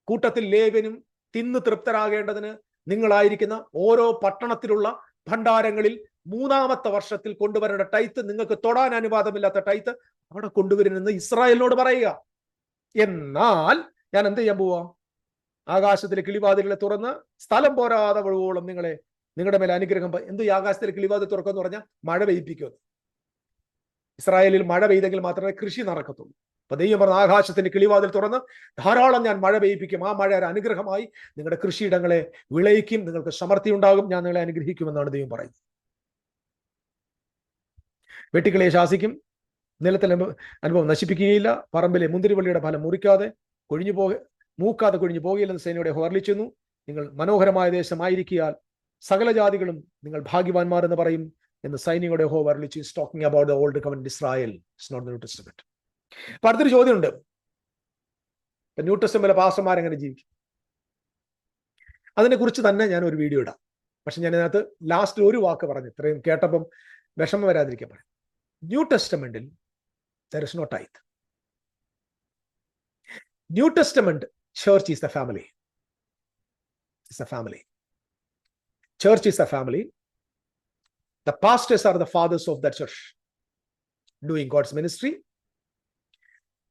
കൂട്ടത്തിൽ ലേവ്യനും തിന്നു തൃപ്തരാകേണ്ടതിന് നിങ്ങളായിരിക്കുന്ന ഓരോ പട്ടണത്തിലുള്ള ഭണ്ഡാരങ്ങളിൽ 3-ാമത്തെ വർഷത്തിൽ കൊണ്ടുവരേണ്ട ടൈത്ത്, നിങ്ങൾക്ക് തൊടാൻ അനുവാദമില്ലാത്ത ടൈത്ത് അവിടെ കൊണ്ടുവരുമെന്ന് ഇസ്രായേലിനോട് പറയുക. എന്നാൽ ഞാൻ എന്ത് ചെയ്യാൻ പോവാ? ആകാശത്തിലെ കിളിവാതിലുകളെ തുറന്ന് സ്ഥലം പോരാതെ വഴുവോളം നിങ്ങളുടെ മേലെ അനുഗ്രഹം. എന്ത് ഈ ആകാശത്തിലെ കിളിവാതിൽ തുറക്കുമെന്ന് പറഞ്ഞാൽ മഴ പെയ്യിപ്പിക്കുമെന്ന്. ഇസ്രായേലിൽ മഴ പെയ്തെങ്കിൽ മാത്രമേ കൃഷി നടക്കത്തുള്ളൂ. അപ്പൊ ദൈവം പറഞ്ഞ ആകാശത്തിന്റെ കിളിവാതിൽ തുറന്ന് ധാരാളം ഞാൻ മഴ പെയ്യിപ്പിക്കും. ആ മഴ ഒരു അനുഗ്രഹമായി നിങ്ങളുടെ കൃഷിയിടങ്ങളെ വിളയിക്കും, നിങ്ങൾക്ക് സമൃദ്ധി ഉണ്ടാകും, ഞാൻ നിങ്ങളെ അനുഗ്രഹിക്കുമെന്നാണ് ദൈവം പറയുന്നത്. വെട്ടിക്കിളിയെ ശാസിക്കും, നിലത്തിലെ അനുഭവം നശിപ്പിക്കുകയില്ല, പറമ്പിലെ മുന്തിരിവള്ളിയുടെ ഫലം മുറിക്കാതെ മൂക്കാതെ കൊഴിഞ്ഞു പോകുകയില്ലെന്ന് സേനയുടെ ഹോർലിച്ചെന്നു. നിങ്ങൾ മനോഹരമായ ദേശമായിരിക്കാൽ സകല ജാതികളും നിങ്ങൾ ഭാഗ്യവാന്മാർ എന്ന് പറയും എന്ന് സൈന്യങ്ങളുടെ ഹോ വർലിച്ചു. Talking about the old covenant Israel, it's not the new testament. അപ്പൊ അടുത്തൊരു ചോദ്യമുണ്ട്, ന്യൂ ടെസ്റ്റമെന്റിലെ പാസ്റ്റർമാർ എങ്ങനെ ജീവിക്കും? അതിനെ കുറിച്ച് തന്നെ ഞാൻ ഒരു വീഡിയോ ഇടാം. പക്ഷെ ഞാൻ ഇതിനകത്ത് ലാസ്റ്റ് ഒരു വാക്ക് പറഞ്ഞു, ഇത്രയും കേട്ടപ്പം വിഷമം വരാതിരിക്കാൻ പറയാം. ന്യൂ ടെസ്റ്റമെന്റിൽ there is no tithe. New Testament church is the family. It's a family. Church is a family. The pastors are the fathers of that church, doing God's ministry.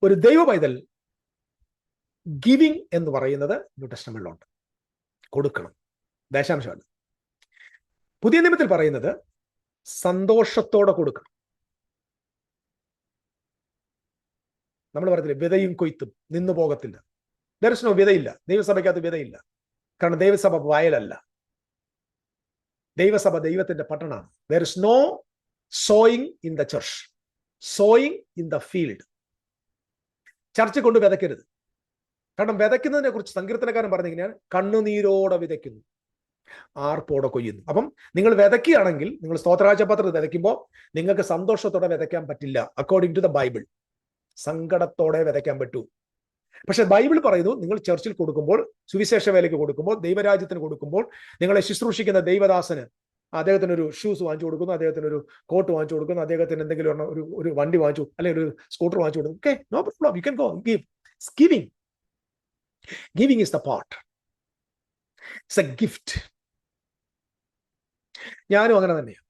ഒരു ദൈവ പൈതൽ ഗിവിംഗ് എന്ന് പറയുന്നത് ന്യൂ ടെസ്റ്റമെന്റിലുണ്ട്. കൊടുക്കണം, ദശാംശമാണ്. പുതിയ നിയമത്തിൽ പറയുന്നത് സന്തോഷത്തോടെ കൊടുക്കണം. നമ്മൾ പറയത്തില്ലേ, വിതയും കൊയ്ത്തും നിന്നു പോകത്തില്ല. There is no വിതയില്ല. ദൈവസഭയ്ക്കകത്ത് വിതയില്ല. കാരണം ദൈവസഭ വയലല്ല, ദൈവസഭ ദൈവത്തിന്റെ പട്ടണമാണ്. There is no sowing in the church, sowing in the field. ചർച്ച കൊണ്ട് വിതയ്ക്കരുത്. കാരണം വിതയ്ക്കുന്നതിനെ കുറിച്ച് സങ്കീർത്തനക്കാരൻ പറഞ്ഞിങ്ങനെയാണ്, കണ്ണുനീരോടെ വിതയ്ക്കുന്നു, ആർപ്പോടെ കൊയ്യുന്നു. അപ്പം നിങ്ങൾ വിതയ്ക്കുകയാണെങ്കിൽ, നിങ്ങൾ സ്തോത്രാഴ്ചപത്രത്തിൽ വിതയ്ക്കുമ്പോൾ നിങ്ങൾക്ക് സന്തോഷത്തോടെ വിതയ്ക്കാൻ പറ്റില്ല. അക്കോർഡിംഗ് ടു ദ ബൈബിൾ സങ്കടത്തോടെ വിതയ്ക്കാൻ പറ്റൂ. പക്ഷെ ബൈബിൾ പറയുന്നു, നിങ്ങൾ ചർച്ചിൽ കൊടുക്കുമ്പോൾ, സുവിശേഷ വേലയ്ക്ക് കൊടുക്കുമ്പോൾ, ദൈവരാജ്യത്തിന് കൊടുക്കുമ്പോൾ, നിങ്ങളെ ശുശ്രൂഷിക്കുന്ന ദൈവദാസന് അദ്ദേഹത്തിന് ഒരു ഷൂസ് വാങ്ങിച്ചു കൊടുക്കുന്നു, അദ്ദേഹത്തിന് ഒരു കോട്ട് വാങ്ങിച്ചു കൊടുക്കുന്നു, അദ്ദേഹത്തിന് എന്തെങ്കിലും ഒരു വണ്ടി വാങ്ങിച്ചു, അല്ലെങ്കിൽ ഒരു സ്കൂട്ടർ വാങ്ങിച്ചു കൊടുക്കുന്നു. Okay, no problem, you can go give. Giving, giving is the part. It's a gift. ഞാനും അങ്ങനെ തന്നെയാണ്.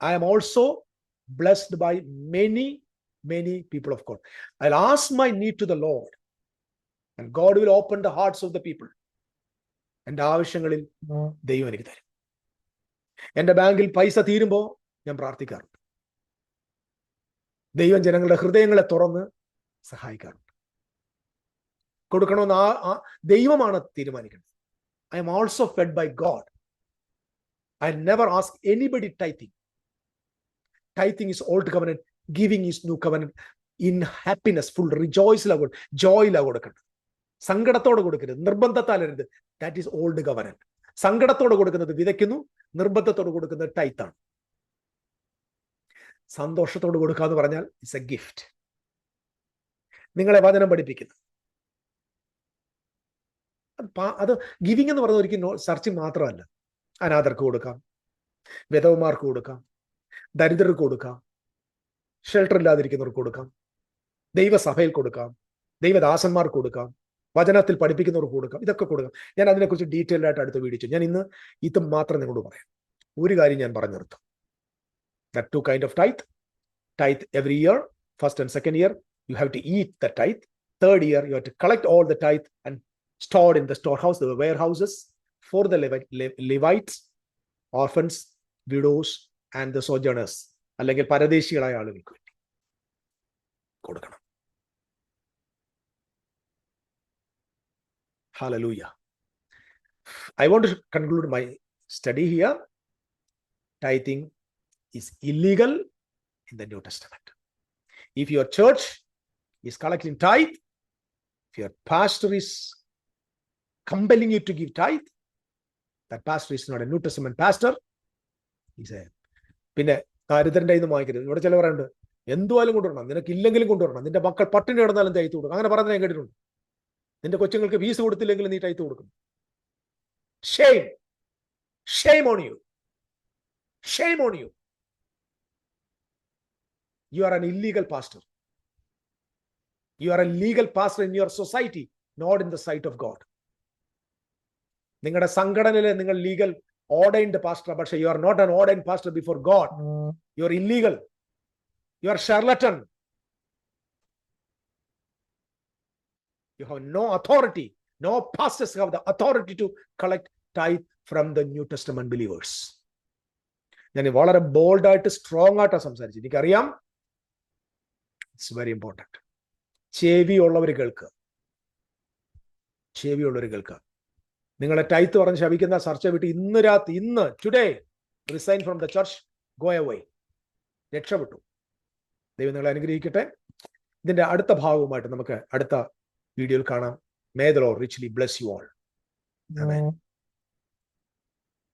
I am also blessed by many people of God. I'll ask my need to the Lord, and God will open the hearts of the people. എൻ്റെ ആവശ്യങ്ങളിൽ ദൈവം എനിക്ക് തരും. എൻ്റെ ബാങ്കിൽ പൈസ തീരുമ്പോൾ ഞാൻ പ്രാർത്ഥിക്കാറുണ്ട്. ദൈവം ജനങ്ങളുടെ ഹൃദയങ്ങളെ തുറന്ന് സഹായിക്കാറുണ്ട്. കൊടുക്കണമെന്ന് ദൈവമാണ് തീരുമാനിക്കുന്നത്. I am also fed by God. I never ask anybody tithing. Tithing is old covenant. Giving is new covenant. In happiness, full rejoice-ലാ joy-ലാ കൊടുക്കണം. സങ്കടത്തോടെ കൊടുക്കരുത്, നിർബന്ധത്താലരുത്. That is old covenant. സങ്കടത്തോടെ കൊടുക്കുന്നത് വിതയ്ക്കുന്നു, നിർബന്ധത്തോടെ കൊടുക്കുന്നത് ടൈത്താണ്. സന്തോഷത്തോട് കൊടുക്കുക എന്ന് പറഞ്ഞാൽ ഇറ്റ്സ് എ ഗിഫ്റ്റ്. നിങ്ങളെ വചനം പഠിപ്പിക്കുന്നു. അത് ഗിവിംഗ് എന്ന് പറയുന്നത് ഒരിക്കലും സെർച്ചിങ് മാത്രമല്ല. അനാഥർക്ക് കൊടുക്കാം, വിധവമാർക്ക് കൊടുക്കാം, ദരിദ്രർക്ക് കൊടുക്കാം, ഷെൽട്ടർ ഇല്ലാതിരിക്കുന്നവർക്ക് കൊടുക്കാം, ദൈവസഭയിൽ കൊടുക്കാം, ദൈവദാസന്മാർക്ക് കൊടുക്കാം, വചനത്തിൽ പഠിപ്പിക്കുന്നവർക്ക് കൊടുക്കാം, ഇതൊക്കെ കൊടുക്കാം. ഞാൻ അതിനെക്കുറിച്ച് ഡീറ്റെയിൽഡ് ആയിട്ട് അടുത്ത വീഡിയോ ചെയ്യും. ഞാൻ ഇന്ന് ഇത് മാത്രം നിങ്ങളോട് പറയാം. ഒരു കാര്യം ഞാൻ പറഞ്ഞു നിർത്തും. That two kind of tithe. Tithe every year, first and second year, you have to eat the tithe. Third year, you have to collect all the tithe and stored in the storehouse, the warehouses, for the Levites, orphans, widows, and the sojourners. അല്ലെങ്കിൽ പരദേശികളായ ആളുകൾക്ക് വേണ്ടി കൊടുക്കണം. Hallelujah. I want to conclude my study here. Tithing is illegal in the New Testament. If your church is collecting tithe, if your pastor is compelling you to give tithe, that pastor is not a New Testament pastor. He's a പിന്നെ ദരിദ്രന്റെ നിന്ന് വാങ്ങിക്കരുത്. ഇവിടെ ചില പറയുന്നുണ്ട്, എന്തുവായാലും കൊണ്ടുവരണം, നിനക്ക് ഇല്ലെങ്കിലും കൊണ്ടുവരണം, നിന്റെ മക്കൾ പട്ടിണി കിടന്നാലും തയ്ത്ത് കൊടുക്കും. അങ്ങനെ പറഞ്ഞ് ഞാൻ കേട്ടിട്ടുണ്ട്. നിന്റെ കൊച്ചുങ്ങൾക്ക് ഫീസ് കൊടുത്തില്ലെങ്കിൽ നീ തയ്ത്ത് കൊടുക്കും. Shame. Shame on you. Shame on you. You are an illegal pastor. You are a legal pastor in your society, not in the sight of God. നിങ്ങളുടെ സംഘടനയിലെ നിങ്ങൾ ലീഗൽ ordained pastor, പക്ഷേ you are not an ordained pastor before God. You are illegal. You are charlatan. You have no authority. No pastors have the authority to collect tithe from the New Testament believers. ഞാൻ വളരെ ബോൾഡായിട്ട് strong ആയിട്ടാണ് സംസാരിച്ചത്. എനിക്കറിയാം, it's very important. ചെവിയുള്ളവർ കേൾക്കുക, ചെവിയുള്ളവർ കേൾക്കുക. നിങ്ങളെ tithe പറഞ്ഞ് ശപിക്കുന്ന ചർച്ച വിട്ട് ഇന്ന് today resign from the church, go away. രക്ഷപ്പെട്ടു. ദൈവം നിങ്ങളെ അനുഗ്രഹിക്കട്ടെ. ഇതിന്റെ അടുത്ത ഭാഗവുമായിട്ട് നമുക്ക് അടുത്ത വീഡിയോയിൽ കാണാം. May the Lord richly bless you all. Amen.